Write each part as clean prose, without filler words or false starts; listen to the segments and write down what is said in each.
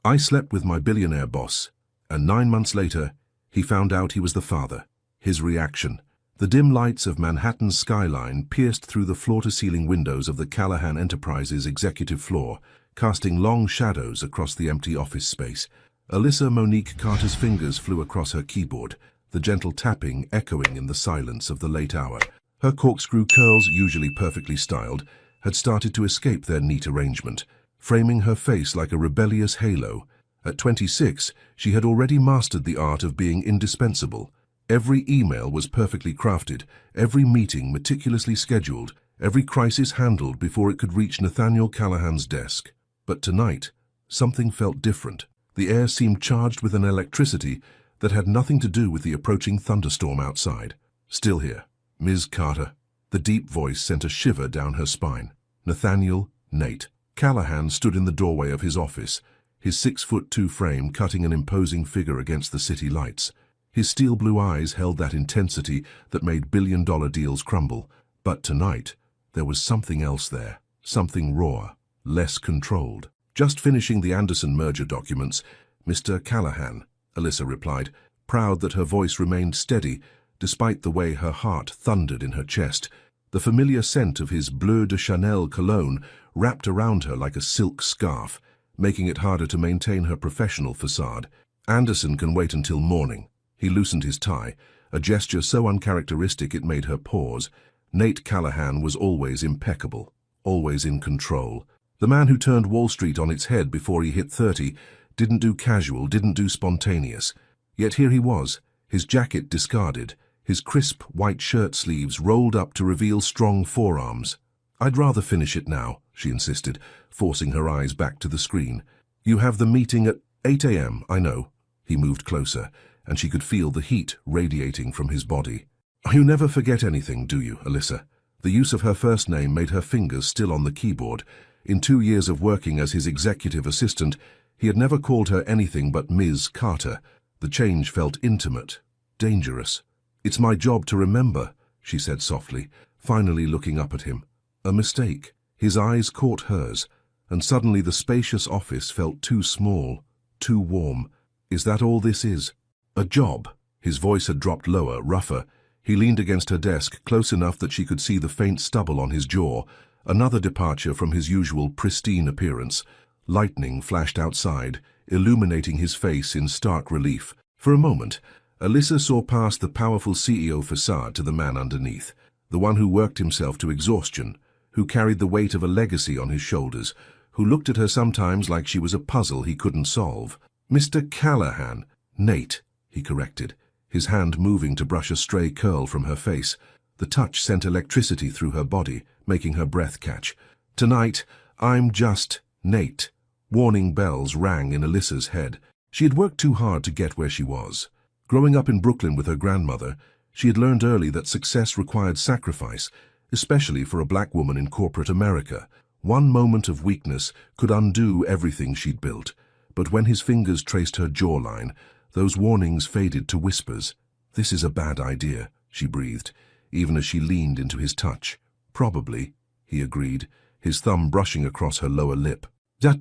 I slept with my billionaire boss, and 9 months later, he found out he was the father. His reaction. The dim lights of Manhattan's skyline pierced through the floor-to-ceiling windows of the Callahan Enterprises executive floor, casting long shadows across the empty office space. Alyssa Monique Carter's fingers flew across her keyboard, the gentle tapping echoing in the silence of the late hour. Her corkscrew curls, usually perfectly styled, had started to escape their neat arrangement, framing her face like a rebellious halo. At 26, she had already mastered the art of being indispensable. Every email was perfectly crafted, every meeting meticulously scheduled, every crisis handled before it could reach Nathaniel Callahan's desk. But tonight, something felt different. The air seemed charged with an electricity that had nothing to do with the approaching thunderstorm outside. Still here, Ms. Carter. The deep voice sent a shiver down her spine. Nathaniel, Nate. Callahan stood in the doorway of his office, his 6'2" frame cutting an imposing figure against the city lights. His steel blue eyes held that intensity that made billion-dollar deals crumble. But tonight, there was something else there, something raw, less controlled. Just finishing the Anderson merger documents, Mr. Callahan, Alyssa replied, proud that her voice remained steady, despite the way her heart thundered in her chest. The familiar scent of his Bleu de Chanel cologne wrapped around her like a silk scarf, making it harder to maintain her professional facade. Anderson can wait until morning. He loosened his tie, a gesture so uncharacteristic it made her pause. Nate Callahan was always impeccable, always in control. The man who turned Wall Street on its head before he hit 30 didn't do casual, didn't do spontaneous. Yet here he was, his jacket discarded, his crisp white shirt sleeves rolled up to reveal strong forearms. "I'd rather finish it now," she insisted, forcing her eyes back to the screen. "You have the meeting at 8 a.m., I know." He moved closer, and she could feel the heat radiating from his body. "You never forget anything, do you, Alyssa?" The use of her first name made her fingers still on the keyboard. In 2 years of working as his executive assistant, he had never called her anything but Ms. Carter. The change felt intimate, dangerous. "It's my job to remember," she said softly, finally looking up at him. A mistake. His eyes caught hers, and suddenly the spacious office felt too small, too warm. "Is that all this is? A job?" His voice had dropped lower, rougher. He leaned against her desk, close enough that she could see the faint stubble on his jaw. Another departure from his usual pristine appearance. Lightning flashed outside, illuminating his face in stark relief. For a moment, Alyssa saw past the powerful CEO facade to the man underneath, the one who worked himself to exhaustion, who carried the weight of a legacy on his shoulders, who looked at her sometimes like she was a puzzle he couldn't solve. "Mr. Callahan." "Nate," he corrected, his hand moving to brush a stray curl from her face. The touch sent electricity through her body, making her breath catch. "Tonight, I'm just Nate." Warning bells rang in Alyssa's head. She had worked too hard to get where she was. Growing up in Brooklyn with her grandmother, she had learned early that success required sacrifice, especially for a black woman in corporate America. One moment of weakness could undo everything she'd built. But when his fingers traced her jawline, those warnings faded to whispers. "This is a bad idea," she breathed, even as she leaned into his touch. "Probably," he agreed, his thumb brushing across her lower lip.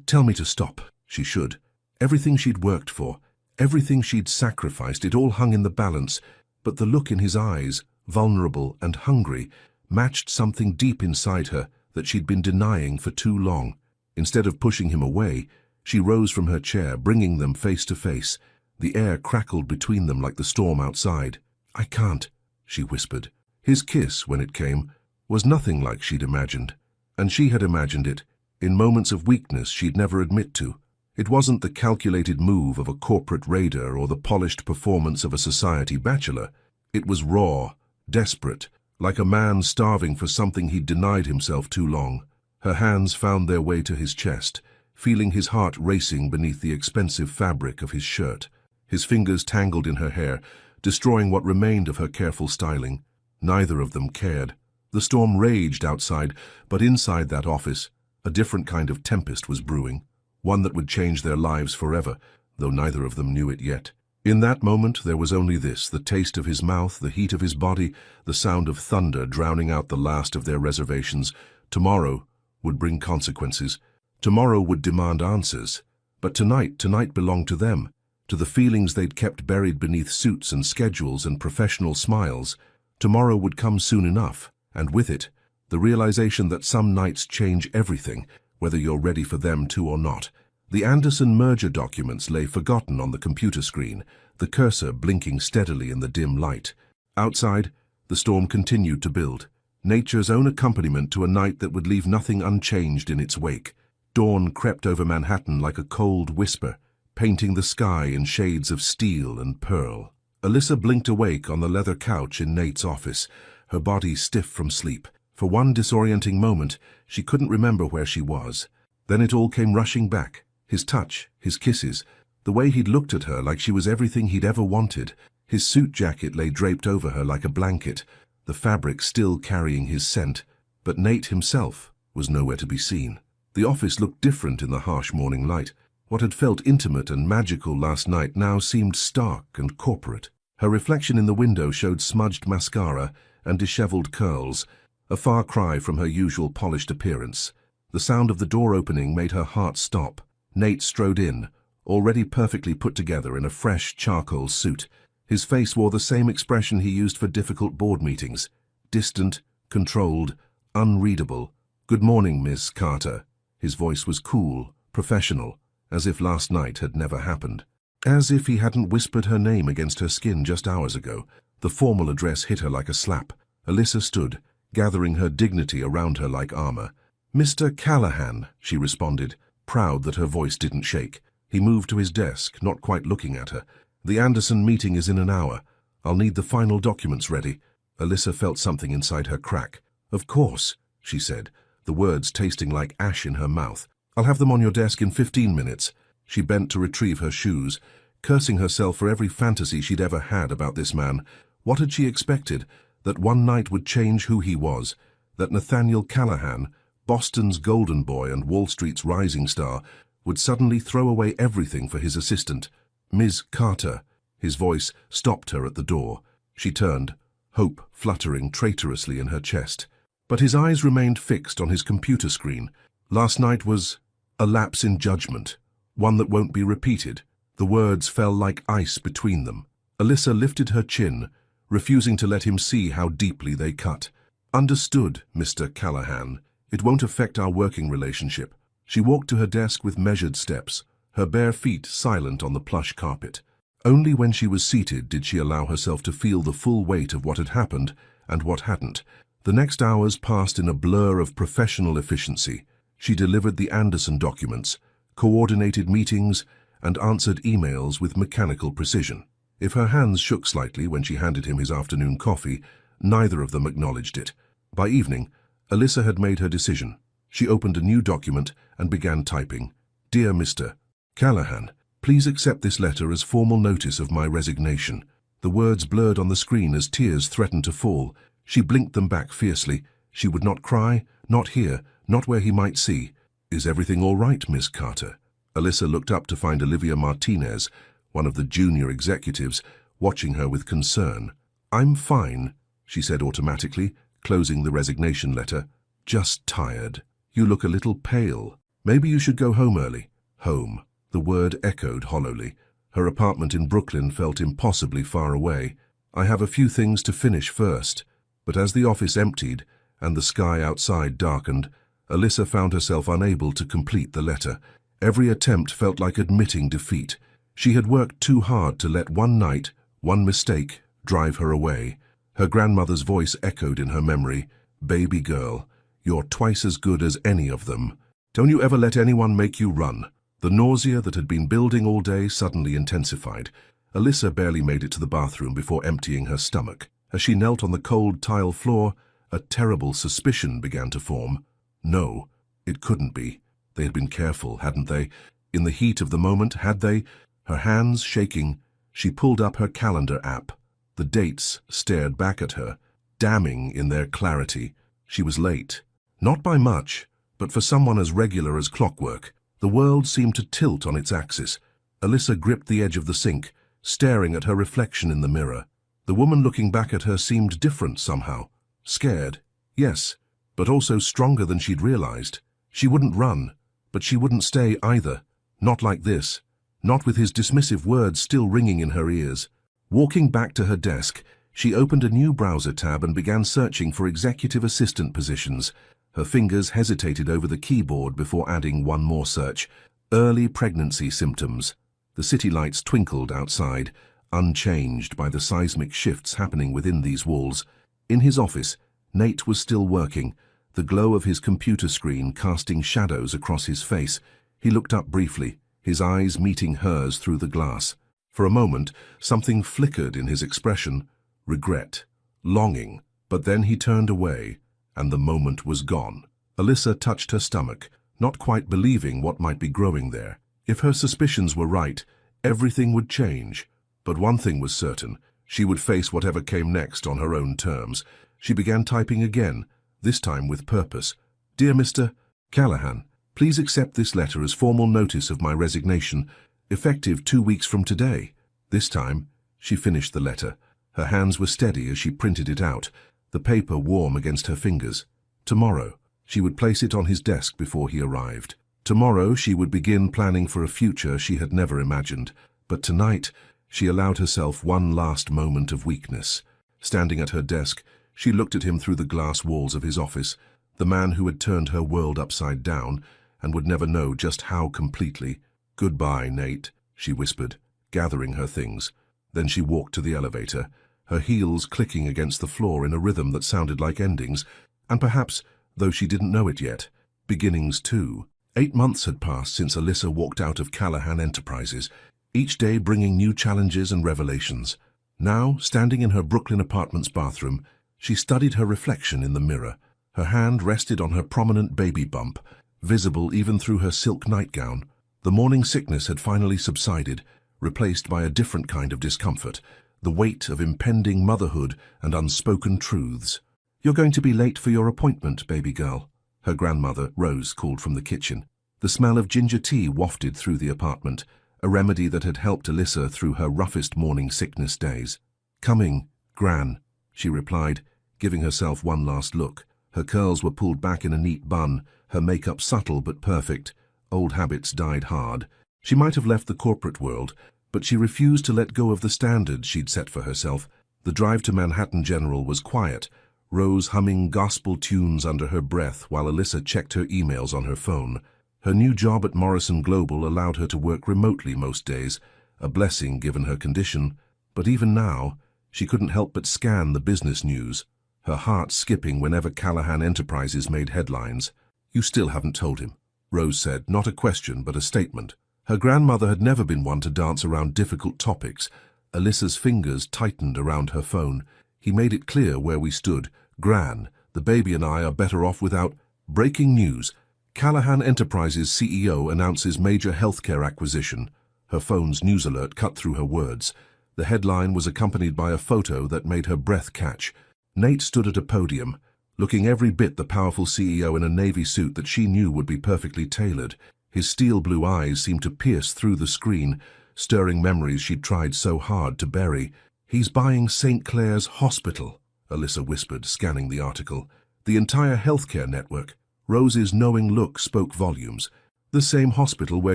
"Tell me to stop." She should. Everything she'd worked for, everything she'd sacrificed, it all hung in the balance. But the look in his eyes, vulnerable and hungry, matched something deep inside her that she'd been denying for too long. Instead of pushing him away, she rose from her chair, bringing them face to face. The air crackled between them like the storm outside. "I can't," she whispered. His kiss, when it came, was nothing like she'd imagined. And she had imagined it, in moments of weakness she'd never admit to. It wasn't the calculated move of a corporate raider or the polished performance of a society bachelor. It was raw, desperate, like a man starving for something he'd denied himself too long. Her hands found their way to his chest, feeling his heart racing beneath the expensive fabric of his shirt. His fingers tangled in her hair, destroying what remained of her careful styling. Neither of them cared. The storm raged outside, but inside that office, a different kind of tempest was brewing, one that would change their lives forever, though neither of them knew it yet. In that moment, there was only this, the taste of his mouth, the heat of his body, the sound of thunder drowning out the last of their reservations. Tomorrow would bring consequences. Tomorrow would demand answers. But tonight belonged to them, to the feelings they'd kept buried beneath suits and schedules and professional smiles. Tomorrow would come soon enough, and with it, the realization that some nights change everything, whether you're ready for them to or not. The Anderson merger documents lay forgotten on the computer screen, the cursor blinking steadily in the dim light. Outside, the storm continued to build, nature's own accompaniment to a night that would leave nothing unchanged in its wake. Dawn crept over Manhattan like a cold whisper, painting the sky in shades of steel and pearl. Alyssa blinked awake on the leather couch in Nate's office, her body stiff from sleep. For one disorienting moment, she couldn't remember where she was. Then it all came rushing back. His touch, his kisses, the way he'd looked at her like she was everything he'd ever wanted. His suit jacket lay draped over her like a blanket, the fabric still carrying his scent, but Nate himself was nowhere to be seen. The office looked different in the harsh morning light. What had felt intimate and magical last night now seemed stark and corporate. Her reflection in the window showed smudged mascara and disheveled curls, a far cry from her usual polished appearance. The sound of the door opening made her heart stop. Nate strode in, already perfectly put together in a fresh charcoal suit. His face wore the same expression he used for difficult board meetings. Distant, controlled, unreadable. "Good morning, Miss Carter." His voice was cool, professional, as if last night had never happened. As if he hadn't whispered her name against her skin just hours ago. The formal address hit her like a slap. Alyssa stood, gathering her dignity around her like armor. "Mr. Callahan," she responded, proud that her voice didn't shake. He moved to his desk, not quite looking at her. "The Anderson meeting is in an hour. I'll need the final documents ready." Alyssa felt something inside her crack. "Of course," she said, the words tasting like ash in her mouth. "I'll have them on your desk in 15 minutes. She bent to retrieve her shoes, cursing herself for every fantasy she'd ever had about this man. What had she expected? That one night would change who he was? That Nathaniel Callahan, Boston's golden boy and Wall Street's rising star, would suddenly throw away everything for his assistant? "Ms. Carter." His voice stopped her at the door. She turned, hope fluttering traitorously in her chest. But his eyes remained fixed on his computer screen. Last night was a lapse in judgment, one that won't be repeated. The words fell like ice between them. Alyssa lifted her chin, refusing to let him see how deeply they cut. "Understood, Mr. Callahan. It won't affect our working relationship." She walked to her desk with measured steps, her bare feet silent on the plush carpet. Only when she was seated did she allow herself to feel the full weight of what had happened and what hadn't. The next hours passed in a blur of professional efficiency. She delivered the Anderson documents, coordinated meetings, and answered emails with mechanical precision. If her hands shook slightly when she handed him his afternoon coffee, neither of them acknowledged it. By evening, Alyssa had made her decision. She opened a new document and began typing. "Dear Mr. Callahan, please accept this letter as formal notice of my resignation." The words blurred on the screen as tears threatened to fall. She blinked them back fiercely. She would not cry, not here, not where he might see. "Is everything all right, Miss Carter?" Alyssa looked up to find Olivia Martinez, one of the junior executives, watching her with concern. "I'm fine," she said automatically, closing the resignation letter. "Just tired. You look a little pale. Maybe you should go home early." Home. The word echoed hollowly. Her apartment in Brooklyn felt impossibly far away. "I have a few things to finish first." But as the office emptied and the sky outside darkened, Alyssa found herself unable to complete the letter. Every attempt felt like admitting defeat. She had worked too hard to let one night, one mistake, drive her away. Her grandmother's voice echoed in her memory. "Baby girl, you're twice as good as any of them. Don't you ever let anyone make you run." The nausea that had been building all day suddenly intensified. Alyssa barely made it to the bathroom before emptying her stomach. As she knelt on the cold tile floor, a terrible suspicion began to form. No, it couldn't be. They had been careful, hadn't they? In the heat of the moment, had they? Her hands shaking, she pulled up her calendar app. The dates stared back at her, damning in their clarity. She was late. Not by much, but for someone as regular as clockwork. The world seemed to tilt on its axis. Alyssa gripped the edge of the sink, staring at her reflection in the mirror. The woman looking back at her seemed different somehow. Scared, yes, but also stronger than she'd realized. She wouldn't run, but she wouldn't stay either. Not like this. Not with his dismissive words still ringing in her ears. Walking back to her desk, she opened a new browser tab and began searching for executive assistant positions. Her fingers hesitated over the keyboard before adding one more search. Early pregnancy symptoms. The city lights twinkled outside, unchanged by the seismic shifts happening within these walls. In his office, Nate was still working, the glow of his computer screen casting shadows across his face. He looked up briefly, his eyes meeting hers through the glass. For a moment, something flickered in his expression. Regret, longing, but then he turned away, and the moment was gone. Alyssa touched her stomach, not quite believing what might be growing there. If her suspicions were right, everything would change. But one thing was certain, she would face whatever came next on her own terms. She began typing again, this time with purpose. Dear Mr. Callahan, please accept this letter as formal notice of my resignation, effective 2 weeks from today. This time, she finished the letter. Her hands were steady as she printed it out, the paper warm against her fingers. Tomorrow, she would place it on his desk before he arrived. Tomorrow, she would begin planning for a future she had never imagined. But tonight, she allowed herself one last moment of weakness. Standing at her desk, she looked at him through the glass walls of his office, the man who had turned her world upside down and would never know just how completely. Goodbye, Nate, she whispered, gathering her things. Then she walked to the elevator, her heels clicking against the floor in a rhythm that sounded like endings, and perhaps, though she didn't know it yet, beginnings too. 8 months had passed since Alyssa walked out of Callahan Enterprises, each day bringing new challenges and revelations. Now, standing in her Brooklyn apartment's bathroom, she studied her reflection in the mirror. Her hand rested on her prominent baby bump, visible even through her silk nightgown. The morning sickness had finally subsided, replaced by a different kind of discomfort, the weight of impending motherhood and unspoken truths. You're going to be late for your appointment, baby girl, her grandmother, Rose, called from the kitchen. The smell of ginger tea wafted through the apartment, a remedy that had helped Alyssa through her roughest morning sickness days. Coming, Gran, she replied, giving herself one last look. Her curls were pulled back in a neat bun, her makeup subtle but perfect. Old habits died hard. She might have left the corporate world, but she refused to let go of the standards she'd set for herself. The drive to Manhattan General was quiet, Rose humming gospel tunes under her breath while Alyssa checked her emails on her phone. Her new job at Morrison Global allowed her to work remotely most days, a blessing given her condition. But even now, she couldn't help but scan the business news, her heart skipping whenever Callahan Enterprises made headlines. You still haven't told him, Rose said, not a question but a statement. Her grandmother had never been one to dance around difficult topics. Alyssa's fingers tightened around her phone. He made it clear where we stood. Gran, the baby and I are better off without. Breaking news. Callahan Enterprises CEO announces major healthcare acquisition. Her phone's news alert cut through her words. The headline was accompanied by a photo that made her breath catch. Nate stood at a podium, looking every bit the powerful CEO in a navy suit that she knew would be perfectly tailored. His steel blue eyes seemed to pierce through the screen, stirring memories she'd tried so hard to bury. He's buying St. Clair's Hospital, Alyssa whispered, scanning the article. The entire healthcare network. Rose's knowing look spoke volumes. The same hospital where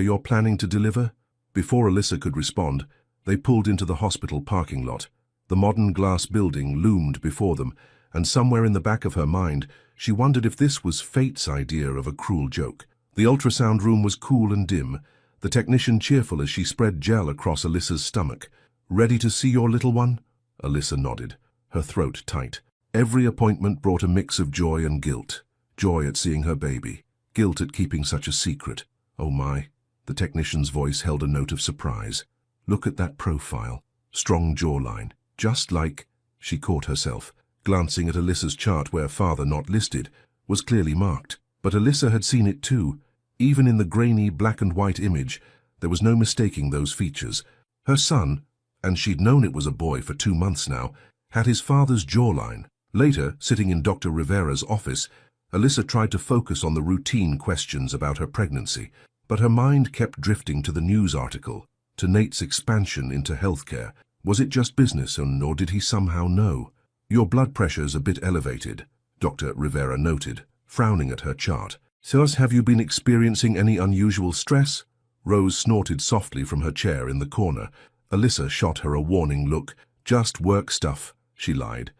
you're planning to deliver? Before Alyssa could respond, they pulled into the hospital parking lot. The modern glass building loomed before them, and somewhere in the back of her mind, she wondered if this was fate's idea of a cruel joke. The ultrasound room was cool and dim, the technician cheerful as she spread gel across Alyssa's stomach. Ready to see your little one? Alyssa nodded, her throat tight. Every appointment brought a mix of joy and guilt. Joy at seeing her baby, guilt at keeping such a secret. Oh my, the technician's voice held a note of surprise. Look at that profile, strong jawline, just like. She caught herself, glancing at Alyssa's chart where father not listed was clearly marked. But Alyssa had seen it too. Even in the grainy black and white image, there was no mistaking those features. Her son, and she'd known it was a boy for 2 months now, had his father's jawline. Later, sitting in Dr. Rivera's office, Alyssa tried to focus on the routine questions about her pregnancy, but her mind kept drifting to the news article, to Nate's expansion into healthcare. Was it just business, or did he somehow know? Your blood pressure's a bit elevated, Dr. Rivera noted, frowning at her chart. So have you been experiencing any unusual stress? Rose snorted softly from her chair in the corner. Alyssa shot her a warning look. "Just work stuff," she lied.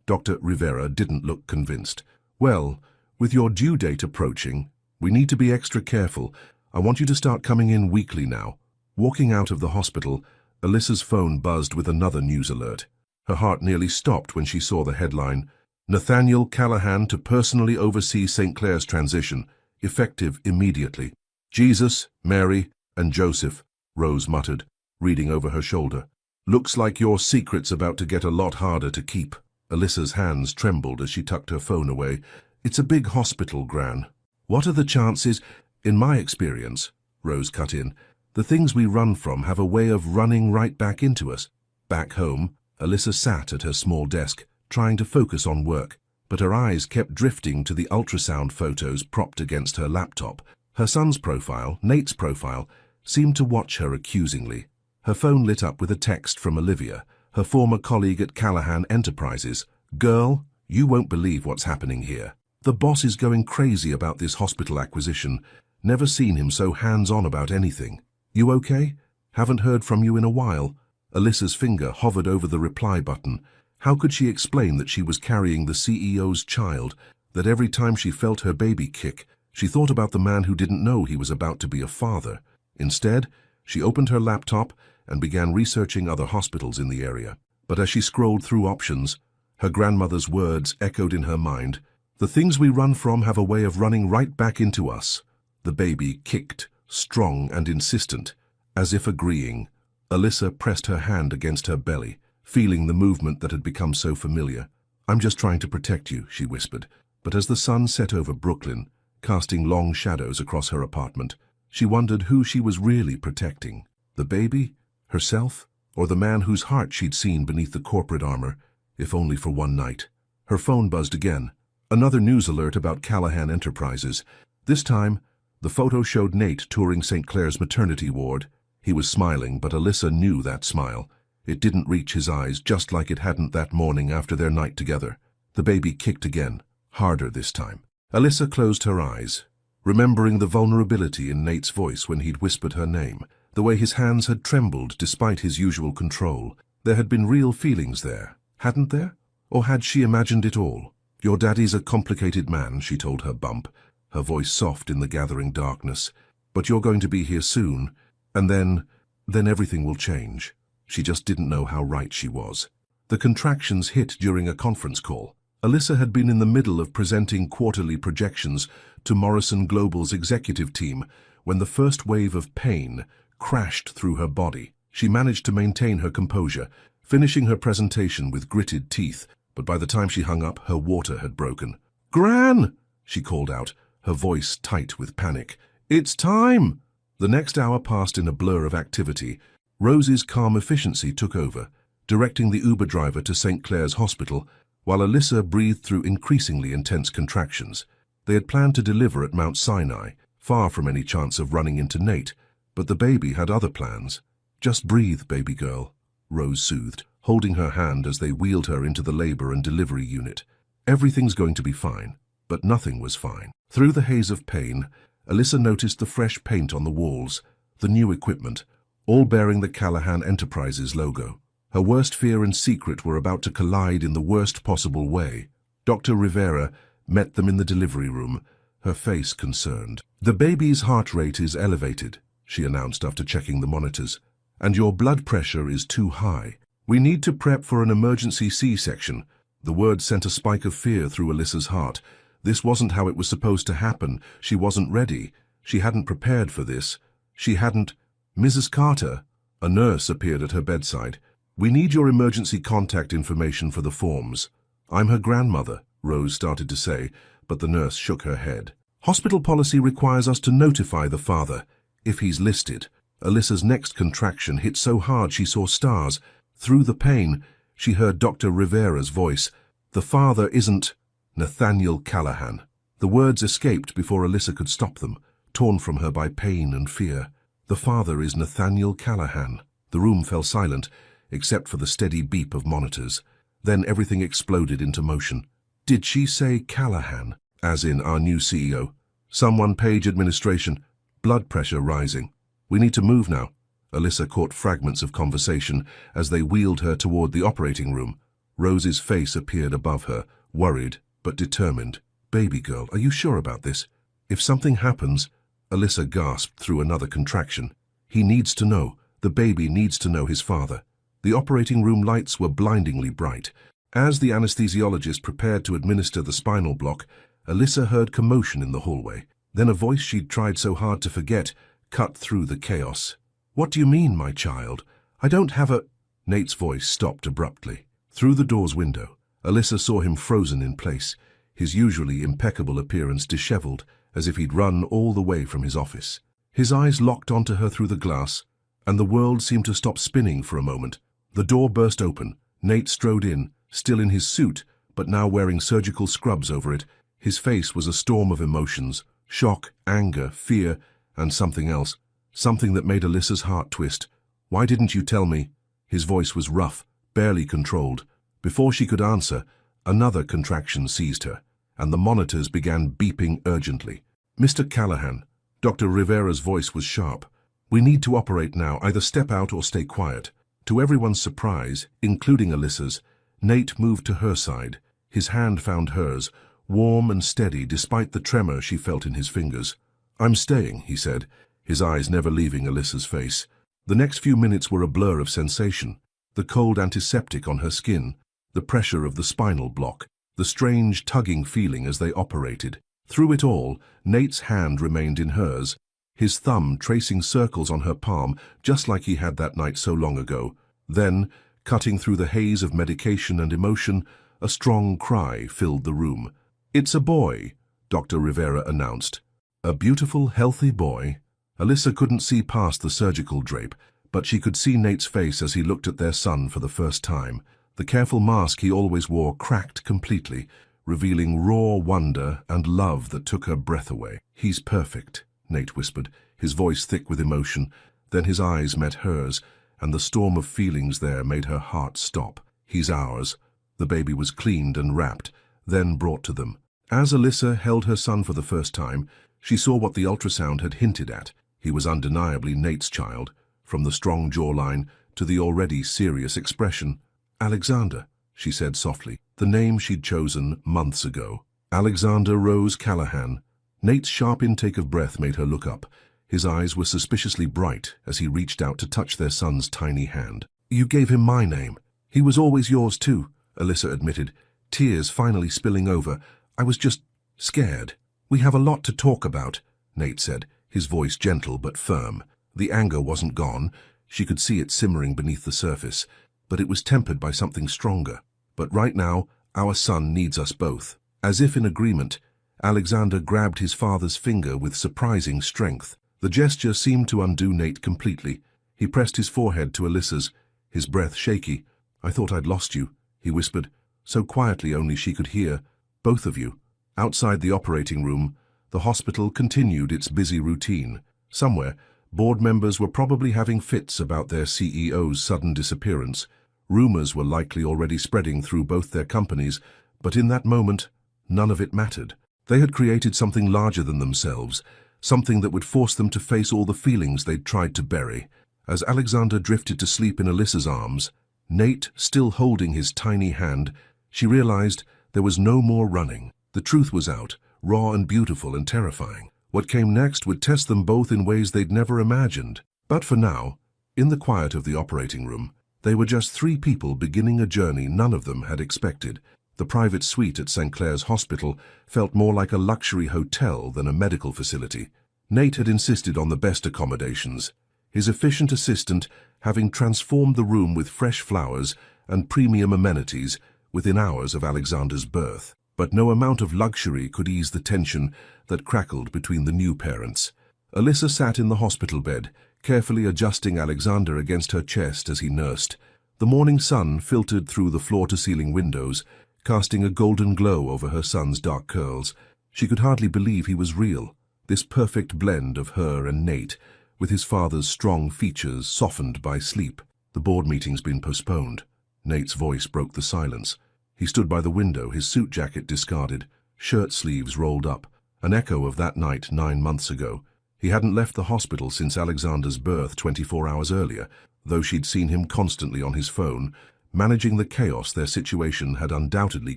Dr. Rivera didn't look convinced. "Well, with your due date approaching, we need to be extra careful. I want you to start coming in weekly now." Walking out of the hospital, Alyssa's phone buzzed with another news alert. Her heart nearly stopped when she saw the headline, "Nathaniel Callahan to personally oversee St. Clair's transition, effective immediately." "Jesus, Mary, and Joseph," Rose muttered, reading over her shoulder. "Looks like your secret's about to get a lot harder to keep." Alyssa's hands trembled as she tucked her phone away. "It's a big hospital, Gran." "What are the chances?" "In my experience," Rose cut in, "the things we run from have a way of running right back into us." Back home, Alyssa sat at her small desk, trying to focus on work, but her eyes kept drifting to the ultrasound photos propped against her laptop. Her son's profile, Nate's profile, seemed to watch her accusingly. Her phone lit up with a text from Olivia, her former colleague at Callahan Enterprises. "Girl, you won't believe what's happening here. The boss is going crazy about this hospital acquisition. Never seen him so hands-on about anything. You okay? Haven't heard from you in a while." Alyssa's finger hovered over the reply button. How could she explain that she was carrying the CEO's child, that every time she felt her baby kick, she thought about the man who didn't know he was about to be a father? Instead, she opened her laptop and began researching other hospitals in the area. But as she scrolled through options, her grandmother's words echoed in her mind. "The things we run from have a way of running right back into us." The baby kicked, strong and insistent, as if agreeing. Alyssa pressed her hand against her belly, feeling the movement that had become so familiar. "I'm just trying to protect you," she whispered. But as the sun set over Brooklyn, casting long shadows across her apartment, she wondered who she was really protecting. The baby? Herself? Or the man whose heart she'd seen beneath the corporate armor, if only for one night? Her phone buzzed again. Another news alert about Callahan Enterprises. This time, the photo showed Nate touring St. Clair's maternity ward. He was smiling, but Alyssa knew that smile. It didn't reach his eyes, just like it hadn't that morning after their night together. The baby kicked again, harder this time. Alyssa closed her eyes, remembering the vulnerability in Nate's voice when he'd whispered her name, the way his hands had trembled despite his usual control. There had been real feelings there, hadn't there? Or had she imagined it all? "Your daddy's a complicated man," she told her bump, her voice soft in the gathering darkness. "But you're going to be here soon, and then everything will change." She just didn't know how right she was. The contractions hit during a conference call. Alyssa had been in the middle of presenting quarterly projections to Morrison Global's executive team when the first wave of pain crashed through her body. She managed to maintain her composure, finishing her presentation with gritted teeth, but by the time she hung up, her water had broken. "Gran!" she called out, her voice tight with panic. "It's time!" The next hour passed in a blur of activity. Rose's calm efficiency took over, directing the Uber driver to St. Clair's Hospital, while Alyssa breathed through increasingly intense contractions. They had planned to deliver at Mount Sinai, far from any chance of running into Nate, but the baby had other plans. "Just breathe, baby girl," Rose soothed, holding her hand as they wheeled her into the labor and delivery unit. "Everything's going to be fine." But nothing was fine. Through the haze of pain, Alyssa noticed the fresh paint on the walls, the new equipment, all bearing the Callahan Enterprises logo. Her worst fear and secret were about to collide in the worst possible way. Dr. Rivera met them in the delivery room, her face concerned. "The baby's heart rate is elevated," she announced after checking the monitors, "and your blood pressure is too high. We need to prep for an emergency C-section." The word sent a spike of fear through Alyssa's heart. This wasn't how it was supposed to happen. She wasn't ready. She hadn't prepared for this. She hadn't... "Mrs. Carter," a nurse appeared at her bedside. "We need your emergency contact information for the forms." "I'm her grandmother," Rose started to say, but the nurse shook her head. "Hospital policy requires us to notify the father, if he's listed." Alyssa's next contraction hit so hard she saw stars. Through the pain, she heard Dr. Rivera's voice. "The father isn't Nathaniel Callahan." The words escaped before Alyssa could stop them, torn from her by pain and fear. "The father is Nathaniel Callahan." The room fell silent, except for the steady beep of monitors. Then everything exploded into motion. "Did she say Callahan?" "As in our new CEO?" "Someone page administration." blood pressure rising. "We need to move now." Alyssa caught fragments of conversation as they wheeled her toward the operating room. Rose's face appeared above her, worried but determined. "Baby girl, are you sure about this? If something happens—" Alyssa gasped through another contraction. "He needs to know. The baby needs to know his father." The operating room lights were blindingly bright. As the anesthesiologist prepared to administer the spinal block, Alyssa heard commotion in the hallway. Then a voice she'd tried so hard to forget cut through the chaos. "What do you mean, my child? I don't have a—" Nate's voice stopped abruptly. Through the door's window, Alyssa saw him frozen in place, his usually impeccable appearance disheveled, as if he'd run all the way from his office. His eyes locked onto her through the glass, and the world seemed to stop spinning for a moment. The door burst open. Nate strode in, still in his suit, but now wearing surgical scrubs over it. His face was a storm of emotions: shock, anger, fear, and something else. Something that made Alyssa's heart twist. "Why didn't you tell me?" His voice was rough, barely controlled. Before she could answer, another contraction seized her, and the monitors began beeping urgently. "Mr. Callahan," Dr. Rivera's voice was sharp. "We need to operate now. Either step out or stay quiet." To everyone's surprise, including Alyssa's, Nate moved to her side. His hand found hers, warm and steady despite the tremor she felt in his fingers. "I'm staying," he said, his eyes never leaving Alyssa's face. The next few minutes were a blur of sensation. The cold antiseptic on her skin, the pressure of the spinal block, the strange tugging feeling as they operated. Through it all, Nate's hand remained in hers, his thumb tracing circles on her palm just like he had that night so long ago. Then, cutting through the haze of medication and emotion, a strong cry filled the room. "It's a boy," Dr. Rivera announced. A beautiful, healthy boy. Alyssa couldn't see past the surgical drape, but she could see Nate's face as he looked at their son for the first time. The careful mask he always wore cracked completely, revealing raw wonder and love that took her breath away. "He's perfect," Nate whispered, his voice thick with emotion. Then his eyes met hers, and the storm of feelings there made her heart stop. "He's ours." The baby was cleaned and wrapped, then brought to them. As Alyssa held her son for the first time, she saw what the ultrasound had hinted at. He was undeniably Nate's child, from the strong jawline to the already serious expression. "Alexander," she said softly, the name she'd chosen months ago. Alexander Rose Callahan. Nate's sharp intake of breath made her look up. His eyes were suspiciously bright as he reached out to touch their son's tiny hand. "You gave him my name." "He was always yours too," Alyssa admitted, tears finally spilling over. "I was just scared." "We have a lot to talk about," Nate said, his voice gentle but firm. The anger wasn't gone. She could see it simmering beneath the surface, but it was tempered by something stronger. "But right now, our son needs us both." As if in agreement, Alexander grabbed his father's finger with surprising strength. The gesture seemed to undo Nate completely. He pressed his forehead to Alyssa's, his breath shaky. "I thought I'd lost you," he whispered, so quietly only she could hear. "Both of you." Outside the operating room, the hospital continued its busy routine. Somewhere, board members were probably having fits about their CEO's sudden disappearance. Rumors were likely already spreading through both their companies, but in that moment, none of it mattered. They had created something larger than themselves, something that would force them to face all the feelings they'd tried to bury. As Alexander drifted to sleep in Alyssa's arms, Nate still holding his tiny hand, she realized there was no more running. The truth was out, raw and beautiful and terrifying. What came next would test them both in ways they'd never imagined. But for now, in the quiet of the operating room, they were just three people beginning a journey none of them had expected. The private suite at St. Clair's Hospital felt more like a luxury hotel than a medical facility. Nate had insisted on the best accommodations, his efficient assistant having transformed the room with fresh flowers and premium amenities within hours of Alexander's birth. But no amount of luxury could ease the tension that crackled between the new parents. Alyssa sat in the hospital bed, carefully adjusting Alexander against her chest as he nursed. The morning sun filtered through the floor-to-ceiling windows, casting a golden glow over her son's dark curls. She could hardly believe he was real, this perfect blend of her and Nate, with his father's strong features softened by sleep. "The board meeting's been postponed." Nate's voice broke the silence. He stood by the window, his suit jacket discarded, shirt sleeves rolled up, an echo of that night 9 months ago. He hadn't left the hospital since Alexander's birth 24 hours earlier, though she'd seen him constantly on his phone, managing the chaos their situation had undoubtedly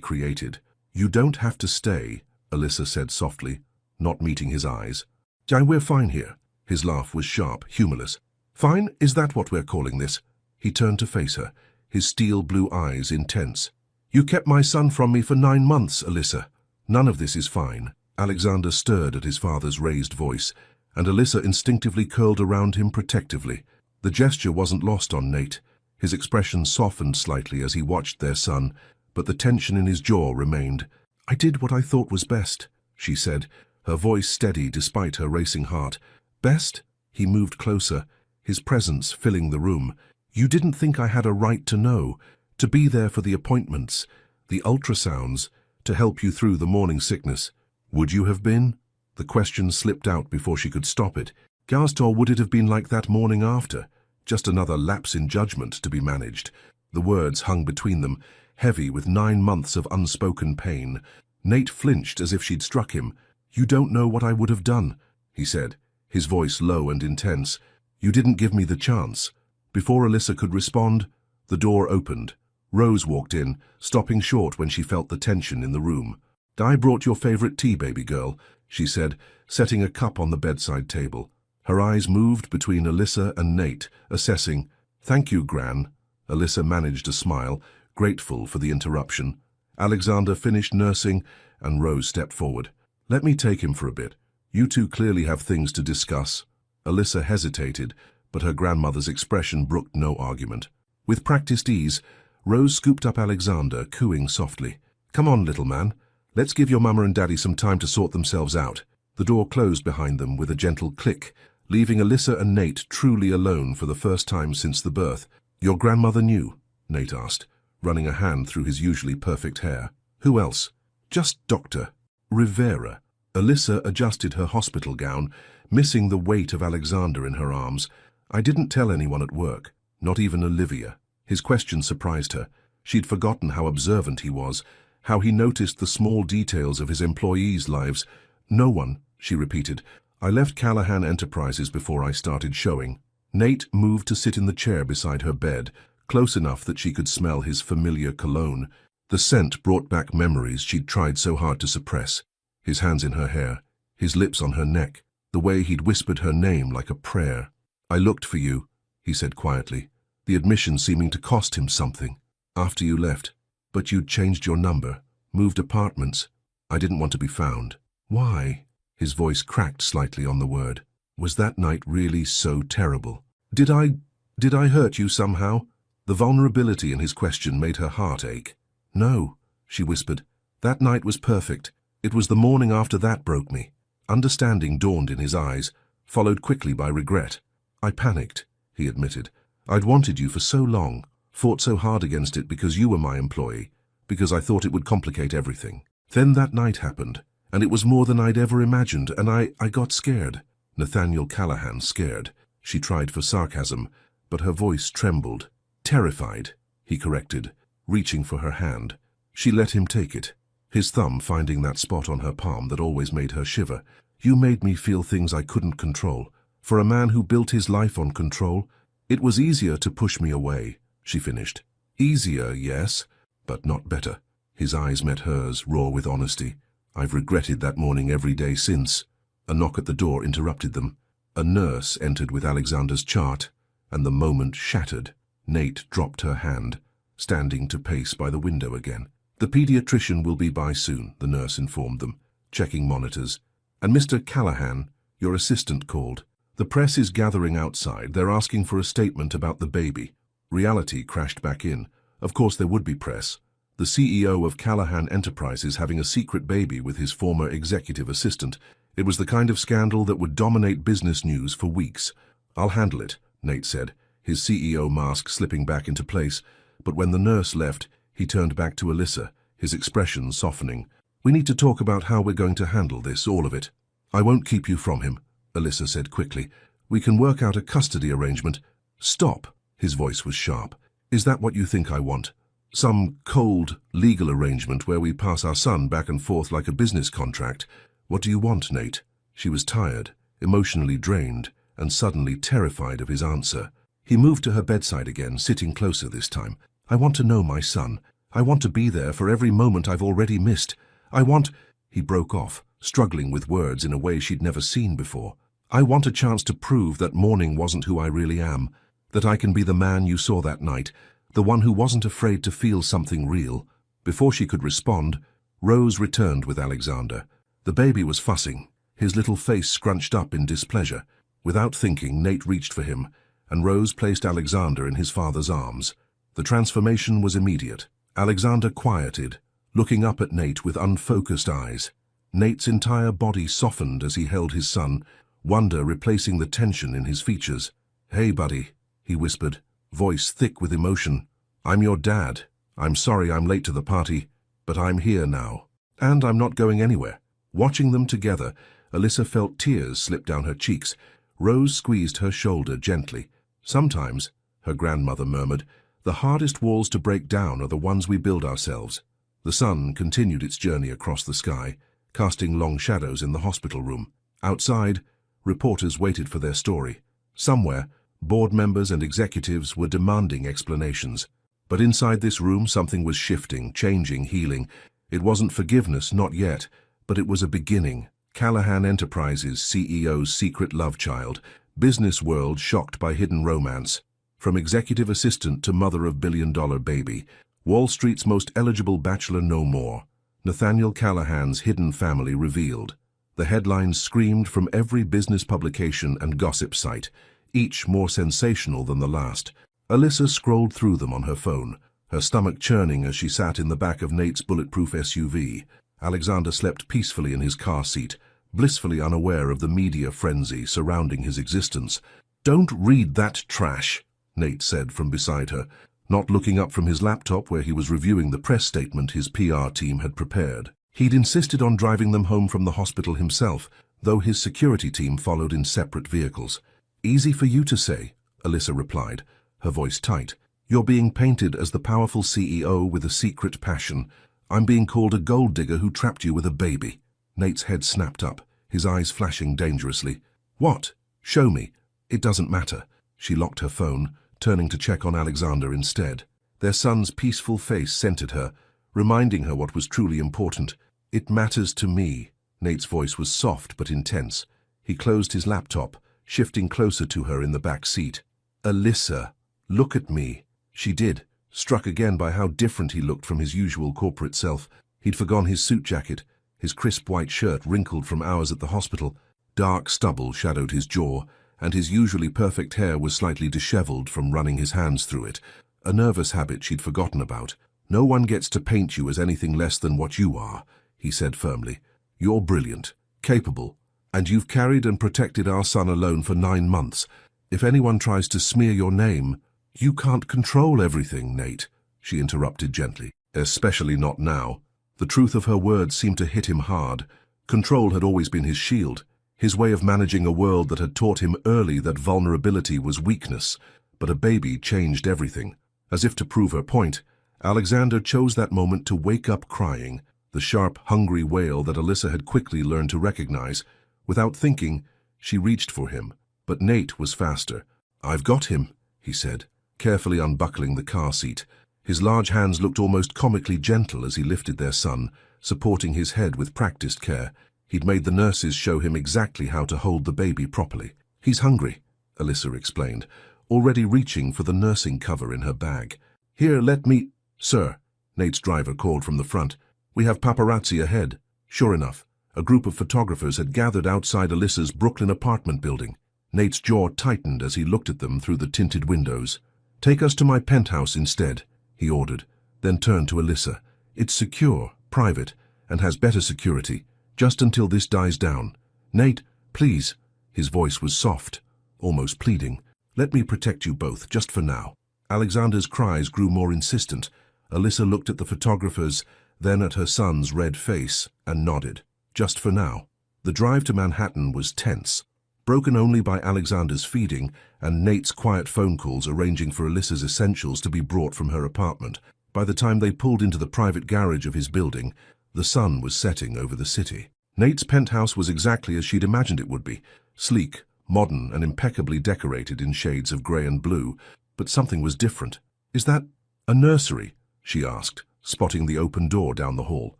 created. "You don't have to stay," Alyssa said softly, not meeting his eyes. "We're fine here." His laugh was sharp, humorless. "Fine? Is that what we're calling this?" He turned to face her, his steel blue eyes intense. "You kept my son from me for 9 months, Alyssa. None of this is fine." Alexander stirred at his father's raised voice, and Alyssa instinctively curled around him protectively. The gesture wasn't lost on Nate. His expression softened slightly as he watched their son, but the tension in his jaw remained. "I did what I thought was best," she said, her voice steady despite her racing heart. "Best?" He moved closer, his presence filling the room. "You didn't think I had a right to know, to be there for the appointments, the ultrasounds, to help you through the morning sickness. Would you have been?" The question slipped out before she could stop it. "Gastor, would it have been like that morning after? Just another lapse in judgment to be managed?" The words hung between them, heavy with 9 months of unspoken pain. Nate flinched as if she'd struck him. "You don't know what I would have done," he said, his voice low and intense. "You didn't give me the chance." Before Alyssa could respond, the door opened. Rose walked in, stopping short when she felt the tension in the room. "I brought your favorite tea, baby girl," she said, setting a cup on the bedside table. Her eyes moved between Alyssa and Nate, assessing. "Thank you, Gran." Alyssa managed a smile, grateful for the interruption. Alexander finished nursing, and Rose stepped forward. "Let me take him for a bit. You two clearly have things to discuss." Alyssa hesitated, but her grandmother's expression brooked no argument. With practiced ease, Rose scooped up Alexander, cooing softly. "Come on, little man. Let's give your mama and daddy some time to sort themselves out." The door closed behind them with a gentle click, leaving Alyssa and Nate truly alone for the first time since the birth. "Your grandmother knew?" Nate asked, running a hand through his usually perfect hair. "Who else?" "Just Dr. Rivera." Alyssa adjusted her hospital gown, missing the weight of Alexander in her arms. "I didn't tell anyone at work, not even Olivia." His question surprised her. She'd forgotten how observant he was, how he noticed the small details of his employees' lives. "No one," she repeated. "I left Callahan Enterprises before I started showing." Nate moved to sit in the chair beside her bed, close enough that she could smell his familiar cologne. The scent brought back memories she'd tried so hard to suppress. His hands in her hair, his lips on her neck, the way he'd whispered her name like a prayer. "I looked for you," he said quietly, the admission seeming to cost him something. "After you left. But you'd changed your number, moved apartments. I didn't want to be found." "Why?" His voice cracked slightly on the word. "Was that night really so terrible? Did I hurt you somehow?" The vulnerability in his question made her heart ache. "No," she whispered. "That night was perfect. It was the morning after that broke me." Understanding dawned in his eyes, followed quickly by regret. "I panicked," he admitted. "I'd wanted you for so long, fought so hard against it because you were my employee, because I thought it would complicate everything. Then that night happened, and it was more than I'd ever imagined, and I got scared." Nathaniel Callahan scared. She tried for sarcasm, but her voice trembled. "Terrified," he corrected, reaching for her hand. She let him take it, his thumb finding that spot on her palm that always made her shiver. "You made me feel things I couldn't control. For a man who built his life on control, it was easier to push me away," she finished. "Easier, yes, but not better." His eyes met hers, raw with honesty. "I've regretted that morning every day since." A knock at the door interrupted them. A nurse entered with Alexander's chart, and the moment shattered. Nate dropped her hand, standing to pace by the window again. "The pediatrician will be by soon," the nurse informed them, checking monitors. "And Mr. Callahan, your assistant, called. The press is gathering outside. They're asking for a statement about the baby." Reality crashed back in. Of course there would be press. The CEO of Callahan Enterprises having a secret baby with his former executive assistant. It was the kind of scandal that would dominate business news for weeks. "I'll handle it," Nate said, his CEO mask slipping back into place. But when the nurse left, he turned back to Alyssa, his expression softening. "We need to talk about how we're going to handle this, all of it." "I won't keep you from him," Alyssa said quickly. "We can work out a custody arrangement." "Stop," his voice was sharp. "Is that what you think I want? Some cold, legal arrangement where we pass our son back and forth like a business contract? What do you want, Nate?" She was tired, emotionally drained and suddenly terrified of his answer. He moved to her bedside again, sitting closer this time. "I want to know my son. I want to be there for every moment I've already missed. I want—" He broke off, struggling with words in a way she'd never seen before. "I want a chance to prove that mourning wasn't who I really am, that I can be the man you saw that night, the one who wasn't afraid to feel something real." Before she could respond, Rose returned with Alexander. The baby was fussing, his little face scrunched up in displeasure. Without thinking, Nate reached for him, and Rose placed Alexander in his father's arms. The transformation was immediate. Alexander quieted, looking up at Nate with unfocused eyes. Nate's entire body softened as he held his son, wonder replacing the tension in his features. "Hey, buddy," he whispered, voice thick with emotion. "I'm your dad. I'm sorry I'm late to the party, but I'm here now. And I'm not going anywhere." Watching them together, Alyssa felt tears slip down her cheeks. Rose squeezed her shoulder gently. "Sometimes," her grandmother murmured, "the hardest walls to break down are the ones we build ourselves." The sun continued its journey across the sky, casting long shadows in the hospital room. Outside, reporters waited for their story. Somewhere, board members and executives were demanding explanations. But inside this room, something was shifting, changing, healing. It wasn't forgiveness, not yet, but it was a beginning. Callahan Enterprises CEO's secret love child, business world shocked by hidden romance. From executive assistant to mother of billion-dollar baby, Wall Street's most eligible bachelor no more. Nathaniel Callahan's hidden family revealed. The headlines screamed from every business publication and gossip site, each more sensational than the last. Alyssa scrolled through them on her phone, her stomach churning as she sat in the back of Nate's bulletproof SUV. Alexander slept peacefully in his car seat, blissfully unaware of the media frenzy surrounding his existence. "Don't read that trash," Nate said from beside her, not looking up from his laptop where he was reviewing the press statement his PR team had prepared. He'd insisted on driving them home from the hospital himself, though his security team followed in separate vehicles. "Easy for you to say," Alyssa replied, her voice tight. "You're being painted as the powerful CEO with a secret passion. I'm being called a gold digger who trapped you with a baby." Nate's head snapped up, his eyes flashing dangerously. "What? Show me." "It doesn't matter." She locked her phone, turning to check on Alexander instead. Their son's peaceful face centered her, reminding her what was truly important. "It matters to me." Nate's voice was soft but intense. He closed his laptop, shifting closer to her in the back seat. "Alyssa, look at me." She did, struck again by how different he looked from his usual corporate self. He'd forgone his suit jacket, his crisp white shirt wrinkled from hours at the hospital. Dark stubble shadowed his jaw, and his usually perfect hair was slightly disheveled from running his hands through it, a nervous habit she'd forgotten about. "No one gets to paint you as anything less than what you are," he said firmly. "You're brilliant, capable, and you've carried and protected our son alone for 9 months. If anyone tries to smear your name—" "You can't control everything, Nate," she interrupted gently. "Especially not now." The truth of her words seemed to hit him hard. Control had always been his shield, his way of managing a world that had taught him early that vulnerability was weakness. But a baby changed everything. As if to prove her point, Alexander chose that moment to wake up crying, the sharp, hungry wail that Alyssa had quickly learned to recognize. Without thinking, she reached for him. But Nate was faster. "I've got him," he said, carefully unbuckling the car seat. His large hands looked almost comically gentle as he lifted their son, supporting his head with practiced care. He'd made the nurses show him exactly how to hold the baby properly. "He's hungry," Alyssa explained, already reaching for the nursing cover in her bag. "Here, let me—" "Sir," Nate's driver called from the front, "we have paparazzi ahead." Sure enough, a group of photographers had gathered outside Alyssa's Brooklyn apartment building. Nate's jaw tightened as he looked at them through the tinted windows. "Take us to my penthouse instead," he ordered, then turned to Alyssa. "It's secure, private, and has better security, just until this dies down. Nate, please." His voice was soft, almost pleading. "Let me protect you both, just for now." Alexander's cries grew more insistent. Alyssa looked at the photographers, then at her son's red face, and nodded. Just for now. The drive to Manhattan was tense, broken only by Alexander's feeding and Nate's quiet phone calls arranging for Alyssa's essentials to be brought from her apartment. By the time they pulled into the private garage of his building, the sun was setting over the city. Nate's penthouse was exactly as she'd imagined it would be. sleek, modern, and impeccably decorated in shades of grey and blue, but something was different. "Is that a nursery?" she asked, spotting the open door down the hall.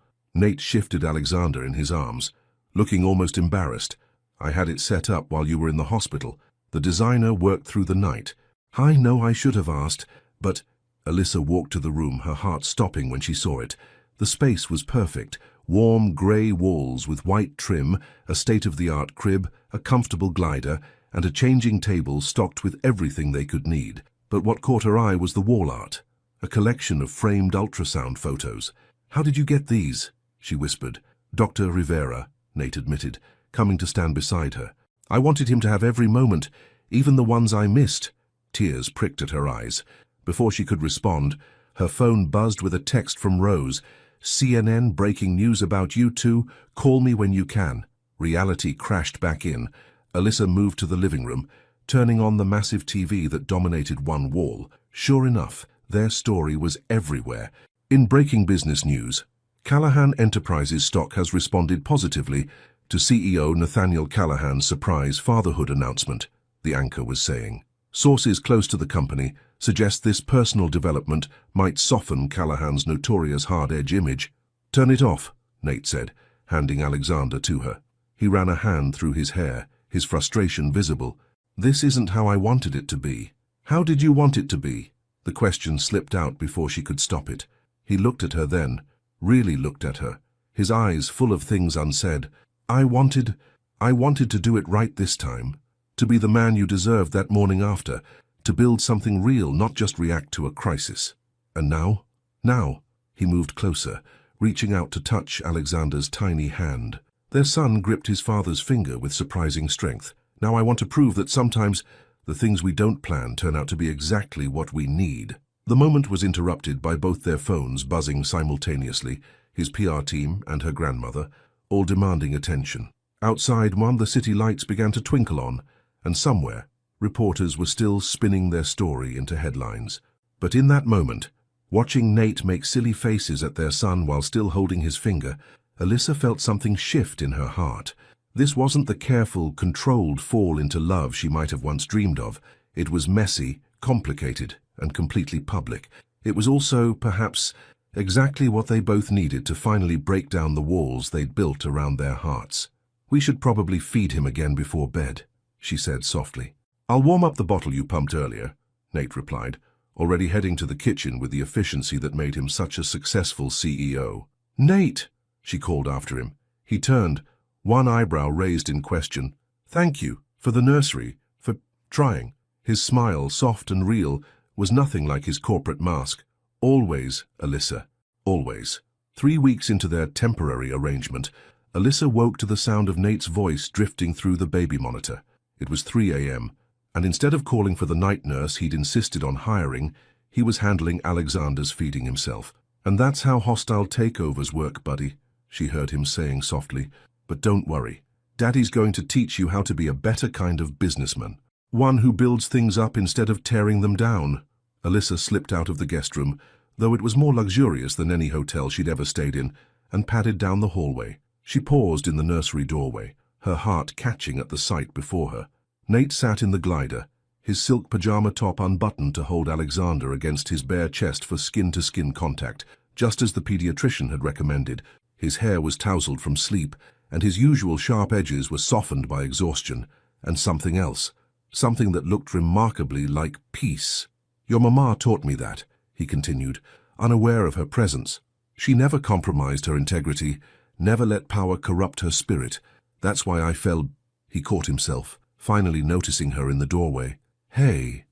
Nate shifted Alexander in his arms, looking almost embarrassed. "I had it set up while you were in the hospital. The designer worked through the night." "I know I should have asked, but—" Alyssa walked to the room, her heart stopping when she saw it. The space was perfect. Warm grey walls with white trim, a state-of-the-art crib, a comfortable glider, and a changing table stocked with everything they could need. But what caught her eye was the wall art, a collection of framed ultrasound photos. "How did you get these?" she whispered. "Dr. Rivera," Nate admitted, coming to stand beside her. "I wanted him to have every moment, even the ones I missed." Tears pricked at her eyes. Before she could respond, her phone buzzed with a text from Rose. "CNN breaking news about you two. Call me when you can." Reality crashed back in. Alyssa moved to the living room, turning on the massive TV that dominated one wall. Sure enough, their story was everywhere. In breaking business news, Callahan Enterprises stock has responded positively to CEO Nathaniel Callahan's surprise fatherhood announcement, the anchor was saying. Sources close to the company suggest this personal development might soften Callahan's notorious hard-edge image. "Turn it off," Nate said, handing Alexander to her. He ran a hand through his hair, his frustration visible. "This isn't how I wanted it to be." "How did you want it to be?" The question slipped out before she could stop it. He looked at her then, really looked at her, his eyes full of things unsaid. I wanted to do it right this time. To be the man you deserved that morning after. To build something real, not just react to a crisis." "And now?" "Now." He moved closer, reaching out to touch Alexander's tiny hand. Their son gripped his father's finger with surprising strength. "Now I want to prove that sometimes the things we don't plan turn out to be exactly what we need." The moment was interrupted by both their phones buzzing simultaneously, his PR team and her grandmother, all demanding attention. Outside one, the city lights began to twinkle on, and somewhere, reporters were still spinning their story into headlines. But in that moment, watching Nate make silly faces at their son while still holding his finger, Alyssa felt something shift in her heart. This wasn't the careful, controlled fall into love she might have once dreamed of. It was messy, complicated, and completely public. It was also, perhaps, exactly what they both needed to finally break down the walls they'd built around their hearts. "We should probably feed him again before bed," she said softly. "I'll warm up the bottle you pumped earlier," Nate replied, already heading to the kitchen with the efficiency that made him such a successful CEO. "Nate!" she called after him. He turned, one eyebrow raised in question. "Thank you, for the nursery, for trying." His smile, soft and real, was nothing like his corporate mask. "Always, Alyssa, always." 3 weeks into their temporary arrangement, Alyssa woke to the sound of Nate's voice drifting through the baby monitor. It was 3 a.m., and instead of calling for the night nurse he'd insisted on hiring, he was handling Alexander's feeding himself. "And that's how hostile takeovers work, buddy," she heard him saying softly. "But don't worry. Daddy's going to teach you how to be a better kind of businessman. One who builds things up instead of tearing them down." Alyssa slipped out of the guest room, though it was more luxurious than any hotel she'd ever stayed in, and padded down the hallway. She paused in the nursery doorway, her heart catching at the sight before her. Nate sat in the glider, his silk pajama top unbuttoned to hold Alexander against his bare chest for skin-to-skin contact, just as the pediatrician had recommended. His hair was tousled from sleep, and his usual sharp edges were softened by exhaustion, and something else, something that looked remarkably like peace. "Your mama taught me that," he continued, unaware of her presence. "She never compromised her integrity, never let power corrupt her spirit. That's why I fell—" He caught himself, finally noticing her in the doorway. Hey,"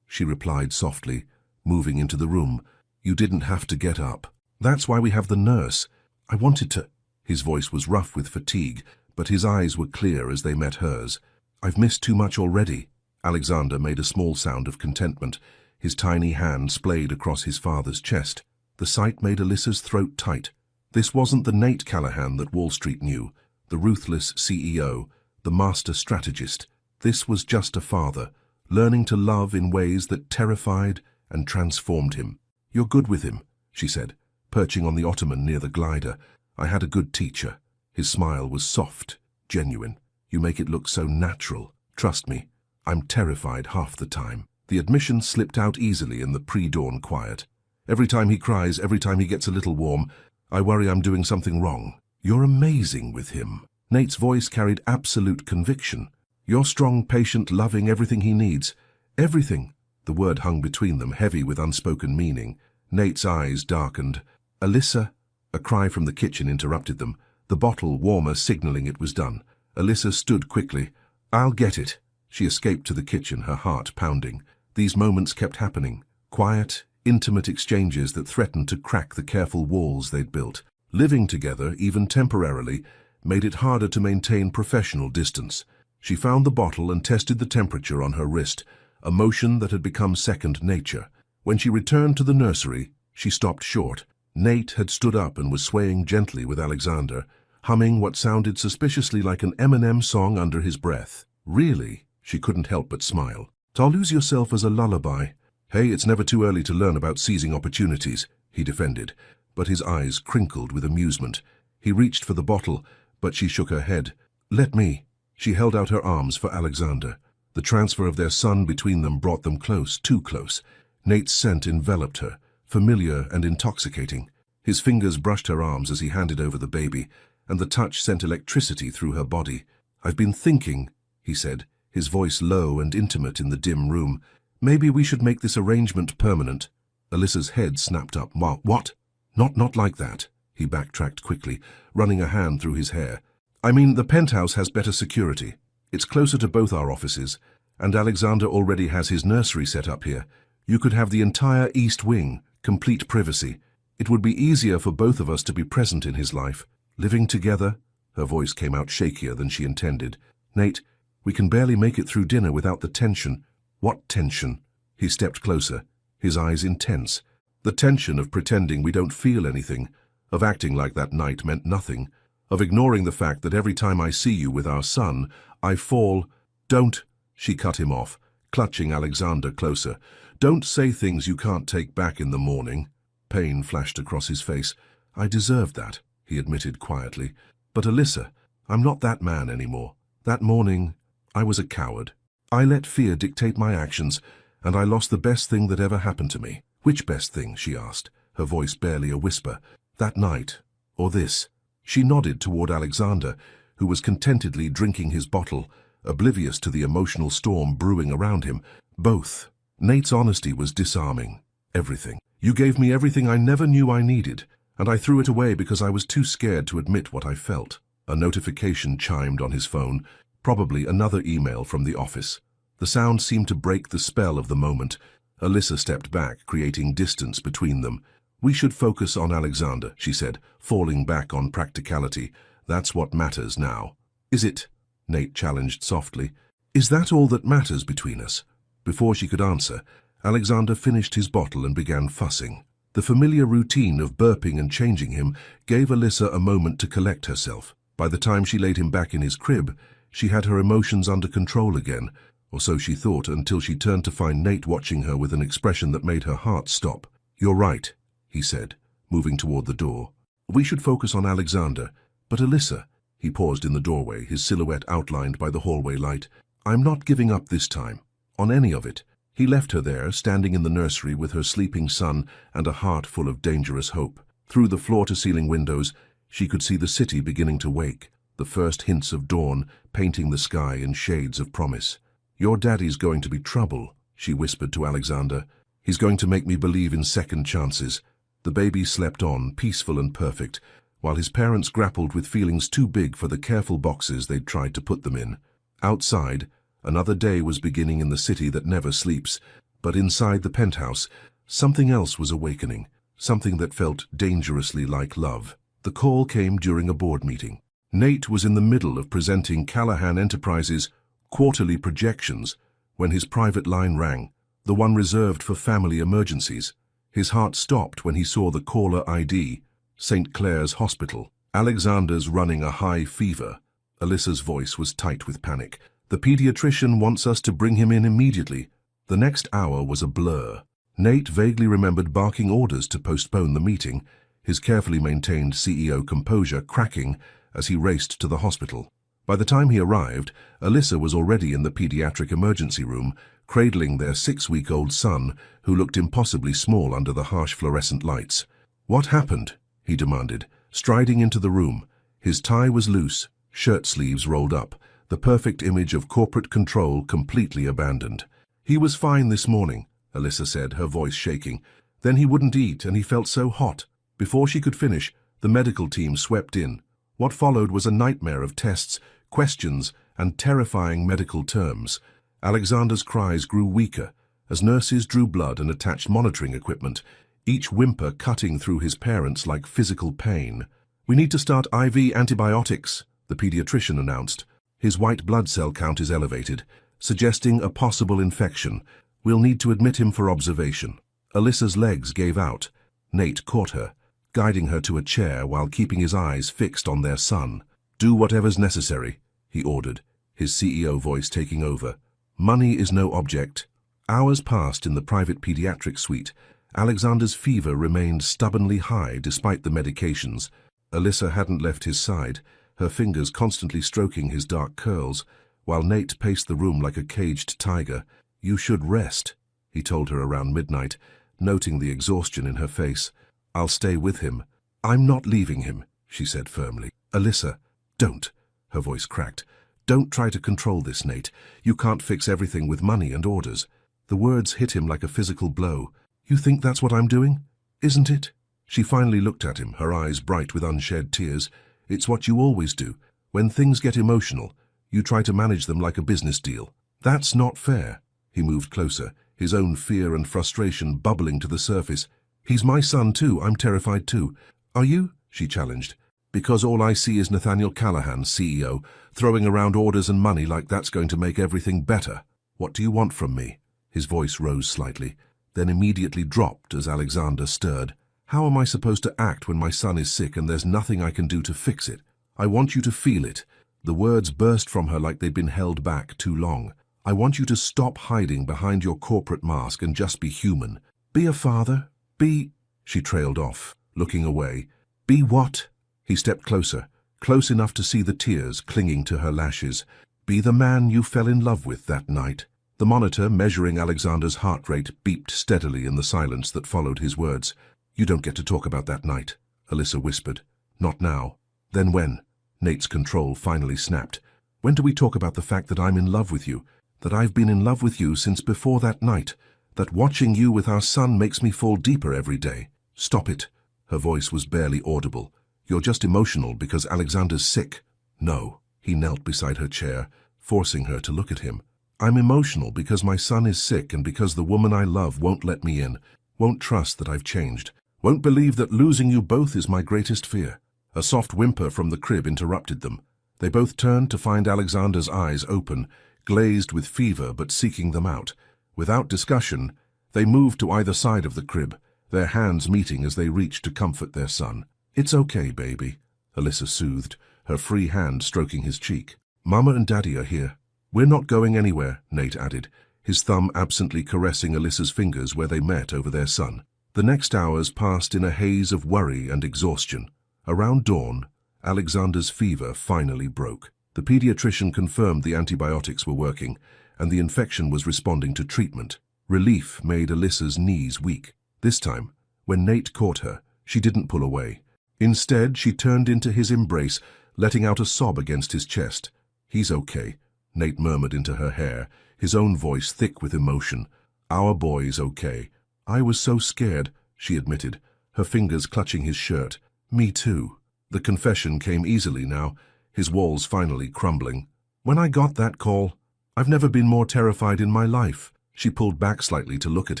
she replied softly, moving into the room. "You didn't have to get up. That's why we have the nurse. I wanted to—" His voice was rough with fatigue, but his eyes were clear as they met hers. "I've missed too much already." Alexander made a small sound of contentment. His tiny hand splayed across his father's chest. The sight made Alyssa's throat tight. This wasn't the Nate Callahan that Wall Street knew, the ruthless CEO, the master strategist. This was just a father, learning to love in ways that terrified and transformed him. "You're good with him," she said, perching on the ottoman near the glider. "I had a good teacher." His smile was soft, genuine. You make it look so natural. Trust me, I'm terrified half the time." The admission slipped out easily in the pre-dawn quiet. "Every time he cries, every time he gets a little warm, I worry I'm doing something wrong." "You're amazing with him." Nate's voice carried absolute conviction. "You're strong, patient, loving, everything he needs. Everything." The word hung between them, heavy with unspoken meaning. Nate's eyes darkened. "Alyssa?" A cry from the kitchen interrupted them, the bottle warmer signaling it was done. Alyssa stood quickly. "I'll get it." She escaped to the kitchen, her heart pounding. These moments kept happening. Quiet, intimate exchanges that threatened to crack the careful walls they'd built. Living together, even temporarily, made it harder to maintain professional distance. She found the bottle and tested the temperature on her wrist, a motion that had become second nature. When she returned to the nursery, she stopped short. Nate had stood up and was swaying gently with Alexander, humming what sounded suspiciously like an Eminem song under his breath. "Really?" She couldn't help but smile. "I'll lose yourself as a lullaby." "Hey, it's never too early to learn about seizing opportunities," he defended, but his eyes crinkled with amusement. He reached for the bottle, but she shook her head. "Let me." She held out her arms for Alexander. The transfer of their son between them brought them close, too close. Nate's scent enveloped her, familiar and intoxicating. His fingers brushed her arms as he handed over the baby, and the touch sent electricity through her body. "I've been thinking," he said, his voice low and intimate in the dim room. "Maybe we should make this arrangement permanent." Alyssa's head snapped up. "What? Not like that." He backtracked quickly, running a hand through his hair. "I mean, the penthouse has better security. It's closer to both our offices, and Alexander already has his nursery set up here. You could have the entire East Wing, complete privacy. It would be easier for both of us to be present in his life. Living together," her voice came out shakier than she intended. "Nate, we can barely make it through dinner without the tension." "What tension?" He stepped closer, his eyes intense. "The tension of pretending we don't feel anything, of acting like that night meant nothing, of ignoring the fact that every time I see you with our son, I fall." "Don't," she cut him off, clutching Alexander closer. "Don't say things you can't take back in the morning." Pain flashed across his face. "I deserved that," he admitted quietly. "But Alyssa, I'm not that man anymore. That morning, I was a coward. I let fear dictate my actions, and I lost the best thing that ever happened to me." "Which best thing?" she asked, her voice barely a whisper. "That night, or this?" She nodded toward Alexander, who was contentedly drinking his bottle, oblivious to the emotional storm brewing around him. "Both." Nate's honesty was disarming. "Everything. You gave me everything I never knew I needed, and I threw it away because I was too scared to admit what I felt." A notification chimed on his phone, probably another email from the office. The sound seemed to break the spell of the moment. Alyssa stepped back, creating distance between them. "We should focus on Alexander," she said, falling back on practicality. "That's what matters now." "Is it?" Nate challenged softly. "Is that all that matters between us?" Before she could answer, Alexander finished his bottle and began fussing. The familiar routine of burping and changing him gave Alyssa a moment to collect herself. By the time she laid him back in his crib, she had her emotions under control again, or so she thought, until she turned to find Nate watching her with an expression that made her heart stop. "You're right," he said, moving toward the door. "We should focus on Alexander. But Alyssa," he paused in the doorway, his silhouette outlined by the hallway light, "I'm not giving up this time, on any of it." He left her there, standing in the nursery with her sleeping son and a heart full of dangerous hope. Through the floor-to-ceiling windows, she could see the city beginning to wake, the first hints of dawn painting the sky in shades of promise. "Your daddy's going to be trouble," she whispered to Alexander. "He's going to make me believe in second chances." The baby slept on, peaceful and perfect, while his parents grappled with feelings too big for the careful boxes they'd tried to put them in. Outside, another day was beginning in the city that never sleeps, but inside the penthouse, something else was awakening, something that felt dangerously like love. The call came during a board meeting. Nate was in the middle of presenting Callahan Enterprises' quarterly projections when his private line rang, the one reserved for family emergencies. His heart stopped when he saw the caller ID, St. Clair's Hospital. "Alexander's running a high fever." Alyssa's voice was tight with panic. "The pediatrician wants us to bring him in immediately." The next hour was a blur. Nate vaguely remembered barking orders to postpone the meeting, his carefully maintained CEO composure cracking as he raced to the hospital. By the time he arrived, Alyssa was already in the pediatric emergency room, cradling their 6-week-old son, who looked impossibly small under the harsh fluorescent lights. "What happened?" he demanded, striding into the room. His tie was loose, shirt sleeves rolled up, the perfect image of corporate control completely abandoned. "He was fine this morning," Alyssa said, her voice shaking. "Then he wouldn't eat, and he felt so hot." Before she could finish, the medical team swept in. What followed was a nightmare of tests, questions, and terrifying medical terms. Alexander's cries grew weaker as nurses drew blood and attached monitoring equipment, each whimper cutting through his parents like physical pain. "We need to start IV antibiotics," the pediatrician announced. His white blood cell count is elevated, suggesting a possible infection. "We'll need to admit him for observation." Alyssa's legs gave out. Nate caught her, guiding her to a chair while keeping his eyes fixed on their son. "Do whatever's necessary," he ordered, his CEO voice taking over. "Money is no object." Hours passed in the private pediatric suite. Alexander's fever remained stubbornly high despite the medications. Alyssa hadn't left his side, her fingers constantly stroking his dark curls, while Nate paced the room like a caged tiger. "You should rest," he told her around midnight, noting the exhaustion in her face. "I'll stay with him." "I'm not leaving him," she said firmly. "Alyssa, don't." Her voice cracked. "Don't try to control this, Nate. You can't fix everything with money and orders." The words hit him like a physical blow. "You think that's what I'm doing? Isn't it?" She finally looked at him, her eyes bright with unshed tears. "It's what you always do. When things get emotional, you try to manage them like a business deal." "That's not fair." He moved closer, his own fear and frustration bubbling to the surface. "He's my son too. I'm terrified too." "Are you?" she challenged. "Because all I see is Nathaniel Callahan, CEO, throwing around orders and money like that's going to make everything better. What do you want from me?" His voice rose slightly, then immediately dropped as Alexander stirred. "How am I supposed to act when my son is sick and there's nothing I can do to fix it? I want you to feel it." The words burst from her like they'd been held back too long. "I want you to stop hiding behind your corporate mask and just be human. Be a father. Be—" She trailed off, looking away. "Be what?" He stepped closer, close enough to see the tears clinging to her lashes. "Be the man you fell in love with that night." The monitor, measuring Alexander's heart rate, beeped steadily in the silence that followed his words. "You don't get to talk about that night," Alyssa whispered. "Not now." "Then when?" Nate's control finally snapped. "When do we talk about the fact that I'm in love with you? That I've been in love with you since before that night? That watching you with our son makes me fall deeper every day?" "Stop it." Her voice was barely audible. "You're just emotional because Alexander's sick." "No." He knelt beside her chair, forcing her to look at him. "I'm emotional because my son is sick and because the woman I love won't let me in, won't trust that I've changed, won't believe that losing you both is my greatest fear." A soft whimper from the crib interrupted them. They both turned to find Alexander's eyes open, glazed with fever but seeking them out. Without discussion, they moved to either side of the crib, their hands meeting as they reached to comfort their son. "It's okay, baby," Alyssa soothed, her free hand stroking his cheek. "Mama and Daddy are here." "We're not going anywhere," Nate added, his thumb absently caressing Alyssa's fingers where they met over their son. The next hours passed in a haze of worry and exhaustion. Around dawn, Alexander's fever finally broke. The pediatrician confirmed the antibiotics were working, and the infection was responding to treatment. Relief made Alyssa's knees weak. This time, when Nate caught her, she didn't pull away. Instead, she turned into his embrace, letting out a sob against his chest. "He's okay," Nate murmured into her hair, his own voice thick with emotion. "Our boy's okay." "I was so scared," she admitted, her fingers clutching his shirt. "Me too." The confession came easily now, his walls finally crumbling. "When I got that call, I've never been more terrified in my life." She pulled back slightly to look at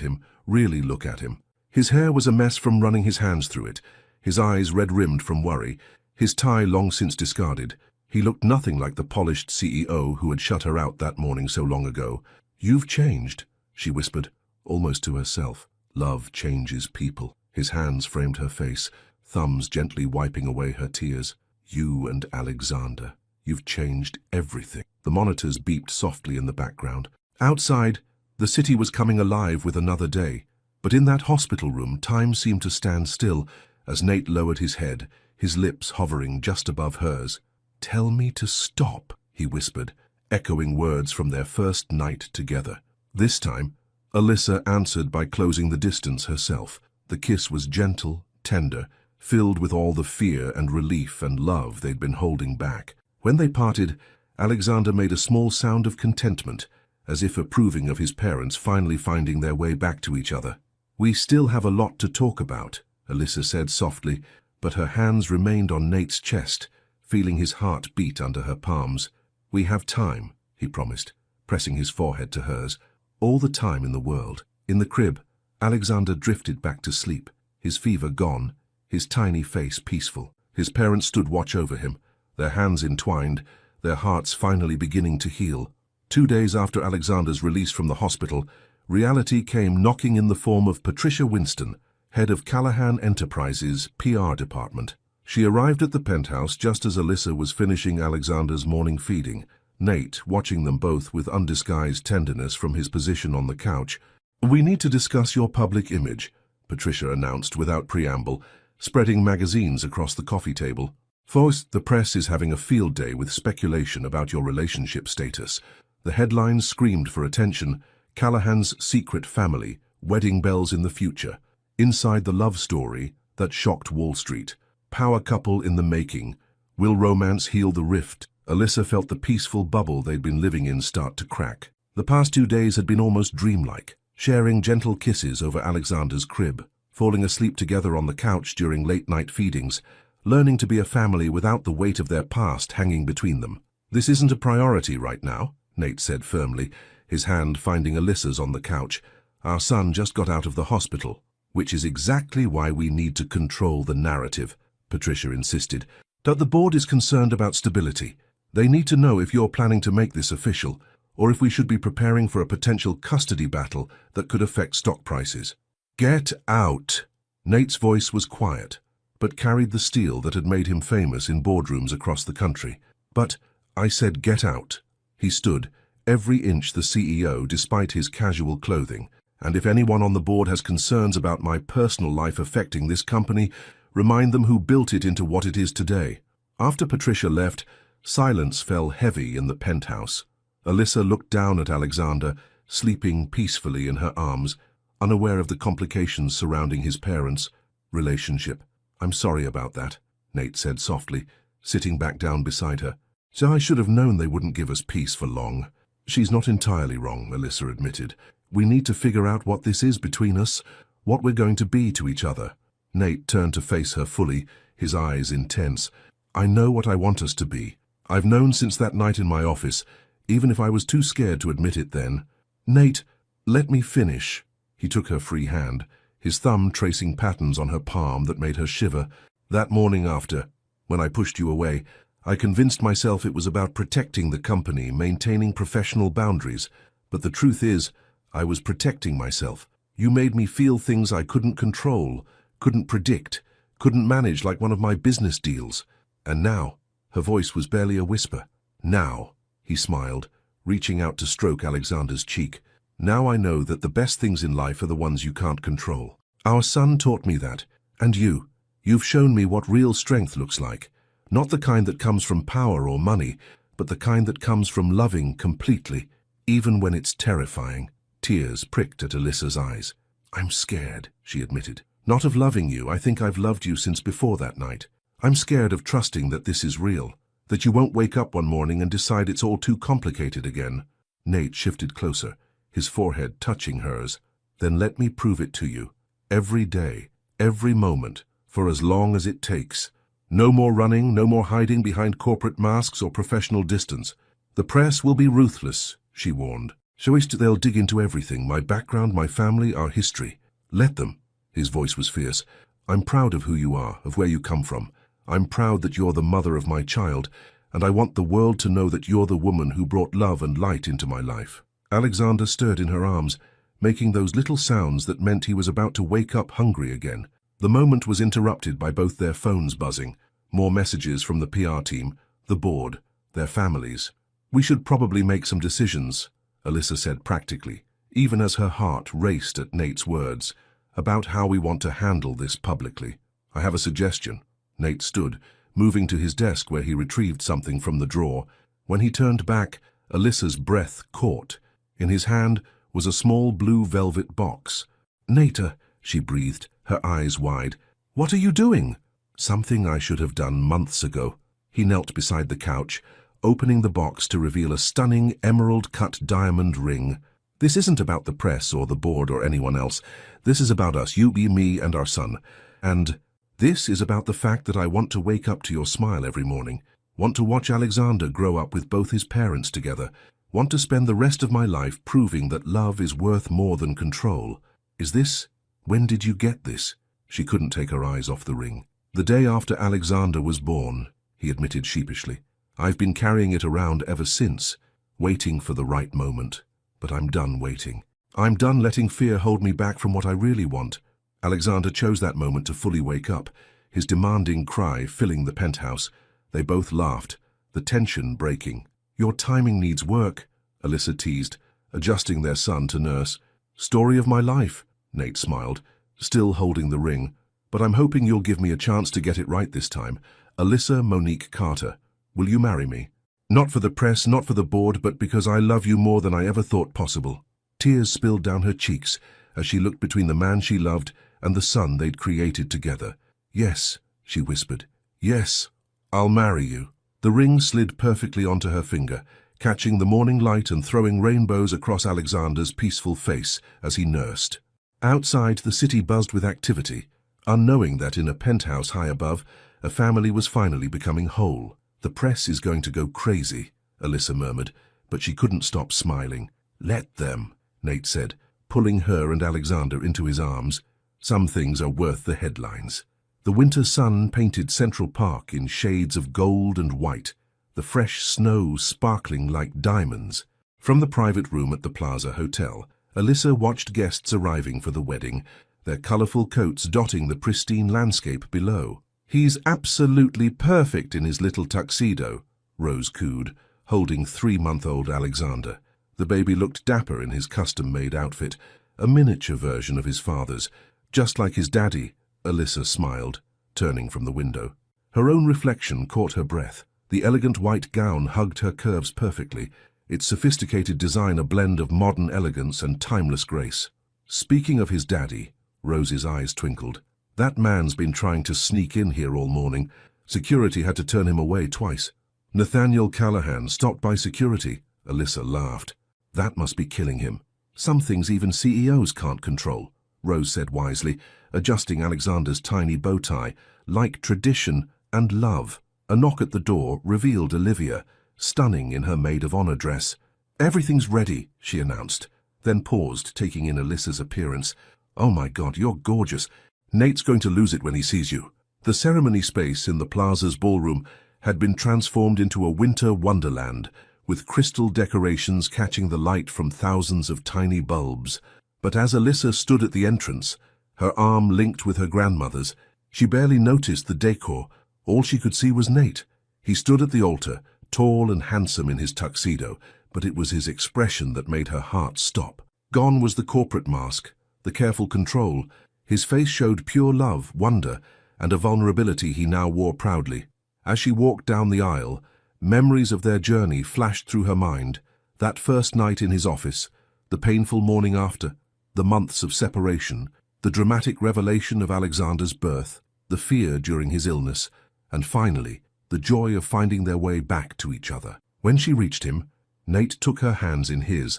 him, really look at him. His hair was a mess from running his hands through it, his eyes red-rimmed from worry, his tie long since discarded. He looked nothing like the polished CEO who had shut her out that morning so long ago. "You've changed," she whispered, almost to herself. Love changes people. His hands framed her face, thumbs gently wiping away her tears. "You and Alexander. You've changed everything." The monitors beeped softly in the background. Outside, the city was coming alive with another day. But in that hospital room, time seemed to stand still as Nate lowered his head, his lips hovering just above hers. "Tell me to stop," he whispered, echoing words from their first night together. This time, Alyssa answered by closing the distance herself. The kiss was gentle, tender, filled with all the fear and relief and love they'd been holding back. When they parted, Alexander made a small sound of contentment, as if approving of his parents finally finding their way back to each other. "We still have a lot to talk about," Alyssa said softly, but her hands remained on Nate's chest, feeling his heart beat under her palms. "We have time," he promised, pressing his forehead to hers. "All the time in the world." In the crib, Alexander drifted back to sleep, his fever gone, his tiny face peaceful. His parents stood watch over him, their hands entwined, their hearts finally beginning to heal. 2 days after Alexander's release from the hospital, reality came knocking in the form of Patricia Winston, head of Callahan Enterprises' PR department. She arrived at the penthouse just as Alyssa was finishing Alexander's morning feeding, Nate watching them both with undisguised tenderness from his position on the couch. "We need to discuss your public image," Patricia announced without preamble, spreading magazines across the coffee table. "First, the press is having a field day with speculation about your relationship status." The headlines screamed for attention: Callahan's secret family, wedding bells in the future, inside the love story that shocked Wall Street, power couple in the making, will romance heal the rift? Alyssa felt the peaceful bubble they'd been living in start to crack. The past 2 days had been almost dreamlike, sharing gentle kisses over Alexander's crib, falling asleep together on the couch during late-night feedings, learning to be a family without the weight of their past hanging between them. "This isn't a priority right now," Nate said firmly, his hand finding Alyssa's on the couch. "Our son just got out of the hospital." "Which is exactly why we need to control the narrative," Patricia insisted. "That the board is concerned about stability. They need to know if you're planning to make this official, or if we should be preparing for a potential custody battle that could affect stock prices." "Get out!" Nate's voice was quiet, but carried the steel that had made him famous in boardrooms across the country. "But I said get out." He stood, every inch the CEO despite his casual clothing. "And if anyone on the board has concerns about my personal life affecting this company, remind them who built it into what it is today." After Patricia left, silence fell heavy in the penthouse. Alyssa looked down at Alexander, sleeping peacefully in her arms, unaware of the complications surrounding his parents' relationship. "I'm sorry about that," Nate said softly, sitting back down beside her. "So I should have known they wouldn't give us peace for long." "She's not entirely wrong," Alyssa admitted. "We need to figure out what this is between us, what we're going to be to each other." Nate turned to face her fully, his eyes intense. "I know what I want us to be. I've known since that night in my office, even if I was too scared to admit it then." "Nate, let me finish." He took her free hand, his thumb tracing patterns on her palm that made her shiver. "That morning after, when I pushed you away, I convinced myself it was about protecting the company, maintaining professional boundaries. But the truth is, I was protecting myself. You made me feel things I couldn't control, couldn't predict, couldn't manage like one of my business deals. And now," her voice was barely a whisper, "now," he smiled, reaching out to stroke Alexander's cheek, "now I know that the best things in life are the ones you can't control. Our son taught me that, and you've shown me what real strength looks like. Not the kind that comes from power or money, but the kind that comes from loving completely, even when it's terrifying." Tears pricked at Alyssa's eyes. "I'm scared," she admitted. "Not of loving you. I think I've loved you since before that night. I'm scared of trusting that this is real, that you won't wake up one morning and decide it's all too complicated again." Nate shifted closer, his forehead touching hers. "Then let me prove it to you. Every day, every moment, for as long as it takes. No more running, no more hiding behind corporate masks or professional distance. The press will be ruthless," she warned. "They'll dig into everything, my background, my family, our history. Let them." His voice was fierce. "I'm proud of who you are, of where you come from. I'm proud that you're the mother of my child, and I want the world to know that you're the woman who brought love and light into my life." Alexander stirred in her arms, making those little sounds that meant he was about to wake up hungry again. The moment was interrupted by both their phones buzzing, more messages from the PR team, the board, their families. "We should probably make some decisions," Alyssa said practically, even as her heart raced at Nate's words, "about how we want to handle this publicly. I have a suggestion." Nate stood, moving to his desk where he retrieved something from the drawer. When he turned back, Alyssa's breath caught. In his hand was a small blue velvet box. "Nata," she breathed, her eyes wide. "What are you doing?" "Something I should have done months ago." He knelt beside the couch, opening the box to reveal a stunning emerald-cut diamond ring. "This isn't about the press or the board or anyone else. This is about us, you, me, and our son. And this is about the fact that I want to wake up to your smile every morning. Want to watch Alexander grow up with both his parents together. Want to spend the rest of my life proving that love is worth more than control. Is this? When did you get this?" She couldn't take her eyes off the ring. "The day after Alexander was born," he admitted sheepishly. "I've been carrying it around ever since, waiting for the right moment. But I'm done waiting. I'm done letting fear hold me back from what I really want." Alexander chose that moment to fully wake up, his demanding cry filling the penthouse. They both laughed, the tension breaking. "Your timing needs work," Alyssa teased, adjusting their son to nurse. "Story of my life," Nate smiled, still holding the ring. "But I'm hoping you'll give me a chance to get it right this time. Alyssa Monique Carter, will you marry me? Not for the press, not for the board, but because I love you more than I ever thought possible." Tears spilled down her cheeks as she looked between the man she loved and the son they'd created together. "Yes," she whispered. "Yes, I'll marry you." The ring slid perfectly onto her finger, catching the morning light and throwing rainbows across Alexander's peaceful face as he nursed. Outside, the city buzzed with activity, unknowing that in a penthouse high above, a family was finally becoming whole. "The press is going to go crazy," Alyssa murmured, but she couldn't stop smiling. "Let them," Nate said, pulling her and Alexander into his arms. "Some things are worth the headlines." The winter sun painted Central Park in shades of gold and white, the fresh snow sparkling like diamonds. From the private room at the Plaza Hotel, Alyssa watched guests arriving for the wedding, their colorful coats dotting the pristine landscape below. "He's absolutely perfect in his little tuxedo," Rose cooed, holding 3-month-old Alexander. The baby looked dapper in his custom-made outfit, a miniature version of his father's, just like his daddy. Alyssa smiled, turning from the window. Her own reflection caught her breath. The elegant white gown hugged her curves perfectly, its sophisticated design a blend of modern elegance and timeless grace. "Speaking of his daddy," Rose's eyes twinkled, "that man's been trying to sneak in here all morning. Security had to turn him away twice." "Nathaniel Callahan stopped by security," Alyssa laughed. "That must be killing him. Some things even CEOs can't control," Rose said wisely, adjusting Alexander's tiny bow tie, like tradition and love. A knock at the door revealed Olivia, stunning in her maid-of-honor dress. "Everything's ready," she announced, then paused, taking in Alyssa's appearance. "Oh my God, you're gorgeous. Nate's going to lose it when he sees you." The ceremony space in the plaza's ballroom had been transformed into a winter wonderland, with crystal decorations catching the light from thousands of tiny bulbs. But as Alyssa stood at the entrance, her arm linked with her grandmother's, she barely noticed the decor. All she could see was Nate. He stood at the altar, tall and handsome in his tuxedo, but it was his expression that made her heart stop. Gone was the corporate mask, the careful control. His face showed pure love, wonder, and a vulnerability he now wore proudly. As she walked down the aisle, memories of their journey flashed through her mind. That first night in his office, the painful morning after, the months of separation, the dramatic revelation of Alexander's birth, the fear during his illness, and finally, the joy of finding their way back to each other. When she reached him, Nate took her hands in his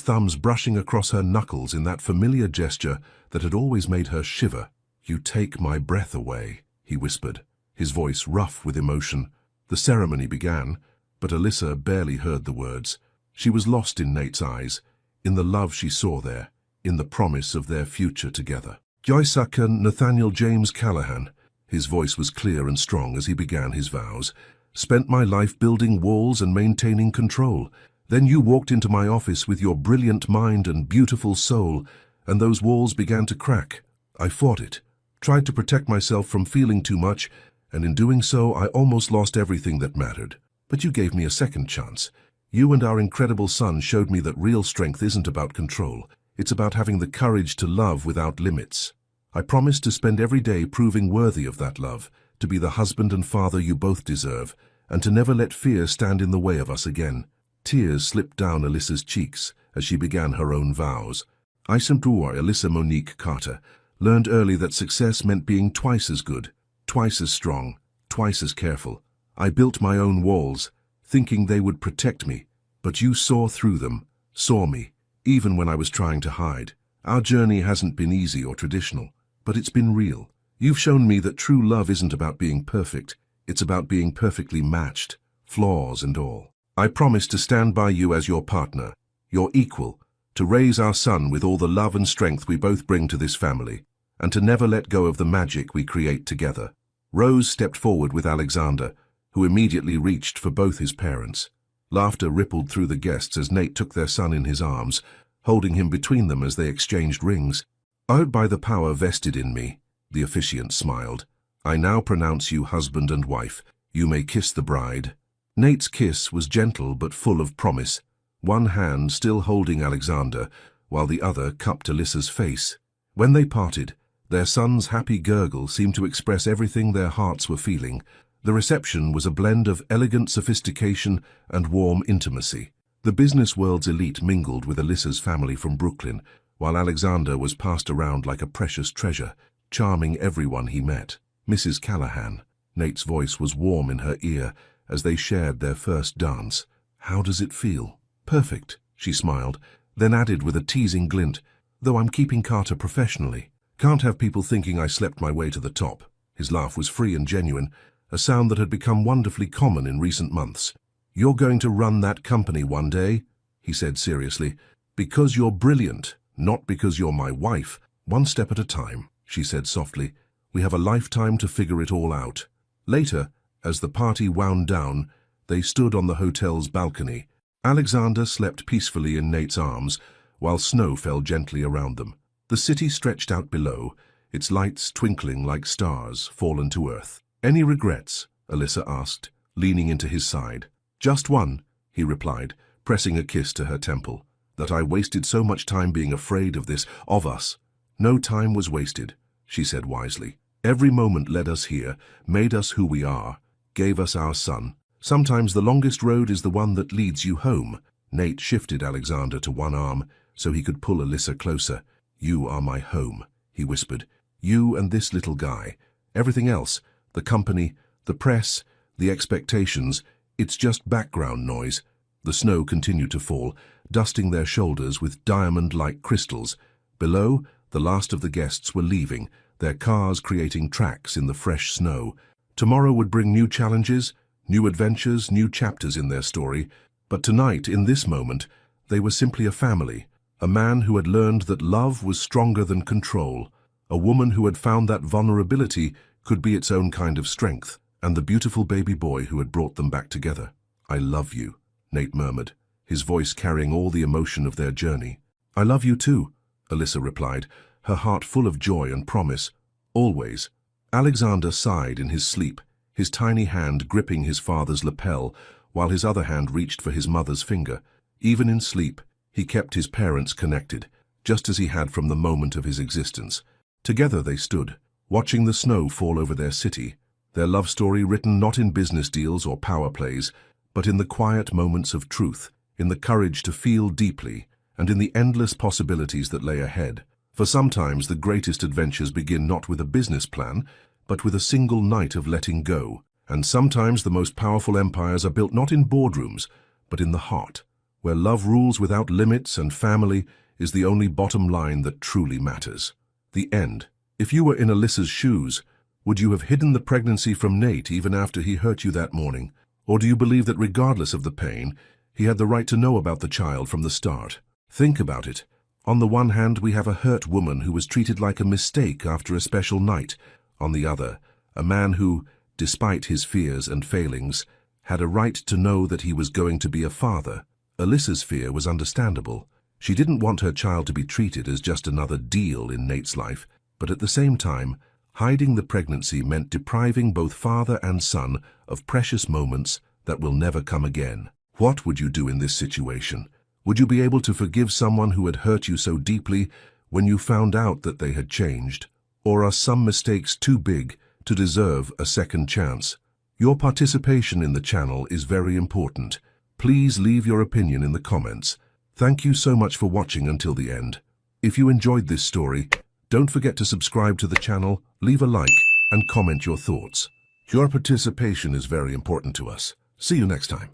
thumbs brushing across her knuckles in that familiar gesture that had always made her shiver. "You take my breath away," he whispered, his voice rough with emotion. The ceremony began, but Alyssa barely heard the words. She was lost in Nate's eyes, in the love she saw there, in the promise of their future together. "Joysaker Nathaniel James Callahan," his voice was clear and strong as he began his vows, "spent my life building walls and maintaining control. Then you walked into my office with your brilliant mind and beautiful soul, and those walls began to crack. I fought it, tried to protect myself from feeling too much, and in doing so I almost lost everything that mattered. But you gave me a second chance. You and our incredible son showed me that real strength isn't about control. It's about having the courage to love without limits. I promised to spend every day proving worthy of that love, to be the husband and father you both deserve, and to never let fear stand in the way of us again. Tears slipped down Alyssa's cheeks as she began her own vows. I, Alyssa Monique Carter, learned early that success meant being twice as good, twice as strong, twice as careful. I built my own walls, thinking they would protect me, but you saw through them, saw me, even when I was trying to hide. Our journey hasn't been easy or traditional, but it's been real. You've shown me that true love isn't about being perfect, it's about being perfectly matched, flaws and all. I promise to stand by you as your partner, your equal, to raise our son with all the love and strength we both bring to this family, and to never let go of the magic we create together. Rose stepped forward with Alexander, who immediately reached for both his parents. Laughter rippled through the guests as Nate took their son in his arms, holding him between them as they exchanged rings. "Oh, by the power vested in me," the officiant smiled, "I now pronounce you husband and wife. You may kiss the bride." Nate's kiss was gentle but full of promise, one hand still holding Alexander, while the other cupped Alyssa's face. When they parted, their son's happy gurgle seemed to express everything their hearts were feeling. The reception was a blend of elegant sophistication and warm intimacy. The business world's elite mingled with Alyssa's family from Brooklyn, while Alexander was passed around like a precious treasure, charming everyone he met. "Mrs. Callahan," Nate's voice was warm in her ear as they shared their first dance. "How does it feel?" "Perfect," she smiled, then added with a teasing glint, "though I'm keeping Carter professionally. Can't have people thinking I slept my way to the top." His laugh was free and genuine, a sound that had become wonderfully common in recent months. "You're going to run that company one day," he said seriously, "because you're brilliant, not because you're my wife. One step at a time," she said softly. "We have a lifetime to figure it all out." Later, as the party wound down, they stood on the hotel's balcony. Alexander slept peacefully in Nate's arms, while snow fell gently around them. The city stretched out below, its lights twinkling like stars fallen to earth. "Any regrets?" Alyssa asked, leaning into his side. "Just one," he replied, pressing a kiss to her temple. "That I wasted so much time being afraid of this, of us." "No time was wasted," she said wisely. "Every moment led us here, made us who we are, gave us our son. Sometimes the longest road is the one that leads you home." Nate shifted Alexander to one arm so he could pull Alyssa closer. "You are my home," he whispered. "You and this little guy. Everything else, the company, the press, the expectations, it's just background noise." The snow continued to fall, dusting their shoulders with diamond-like crystals. Below, the last of the guests were leaving, their cars creating tracks in the fresh snow. Tomorrow would bring new challenges, new adventures, new chapters in their story. But tonight, in this moment, they were simply a family. A man who had learned that love was stronger than control. A woman who had found that vulnerability could be its own kind of strength. And the beautiful baby boy who had brought them back together. "I love you," Nate murmured, his voice carrying all the emotion of their journey. "I love you too," Alyssa replied, her heart full of joy and promise. "Always." Alexander sighed in his sleep, his tiny hand gripping his father's lapel, while his other hand reached for his mother's finger. Even in sleep, he kept his parents connected, just as he had from the moment of his existence. Together they stood, watching the snow fall over their city, their love story written not in business deals or power plays, but in the quiet moments of truth, in the courage to feel deeply, and in the endless possibilities that lay ahead. For sometimes the greatest adventures begin not with a business plan, but with a single night of letting go. And sometimes the most powerful empires are built not in boardrooms, but in the heart, where love rules without limits and family is the only bottom line that truly matters. The end. If you were in Alyssa's shoes, would you have hidden the pregnancy from Nate even after he hurt you that morning? Or do you believe that regardless of the pain, he had the right to know about the child from the start? Think about it. On the one hand, we have a hurt woman who was treated like a mistake after a special night. On the other, a man who, despite his fears and failings, had a right to know that he was going to be a father. Alyssa's fear was understandable. She didn't want her child to be treated as just another deal in Nate's life, but at the same time, hiding the pregnancy meant depriving both father and son of precious moments that will never come again. What would you do in this situation? Would you be able to forgive someone who had hurt you so deeply when you found out that they had changed? Or are some mistakes too big to deserve a second chance? Your participation in the channel is very important. Please leave your opinion in the comments. Thank you so much for watching until the end. If you enjoyed this story, don't forget to subscribe to the channel, leave a like, and comment your thoughts. Your participation is very important to us. See you next time.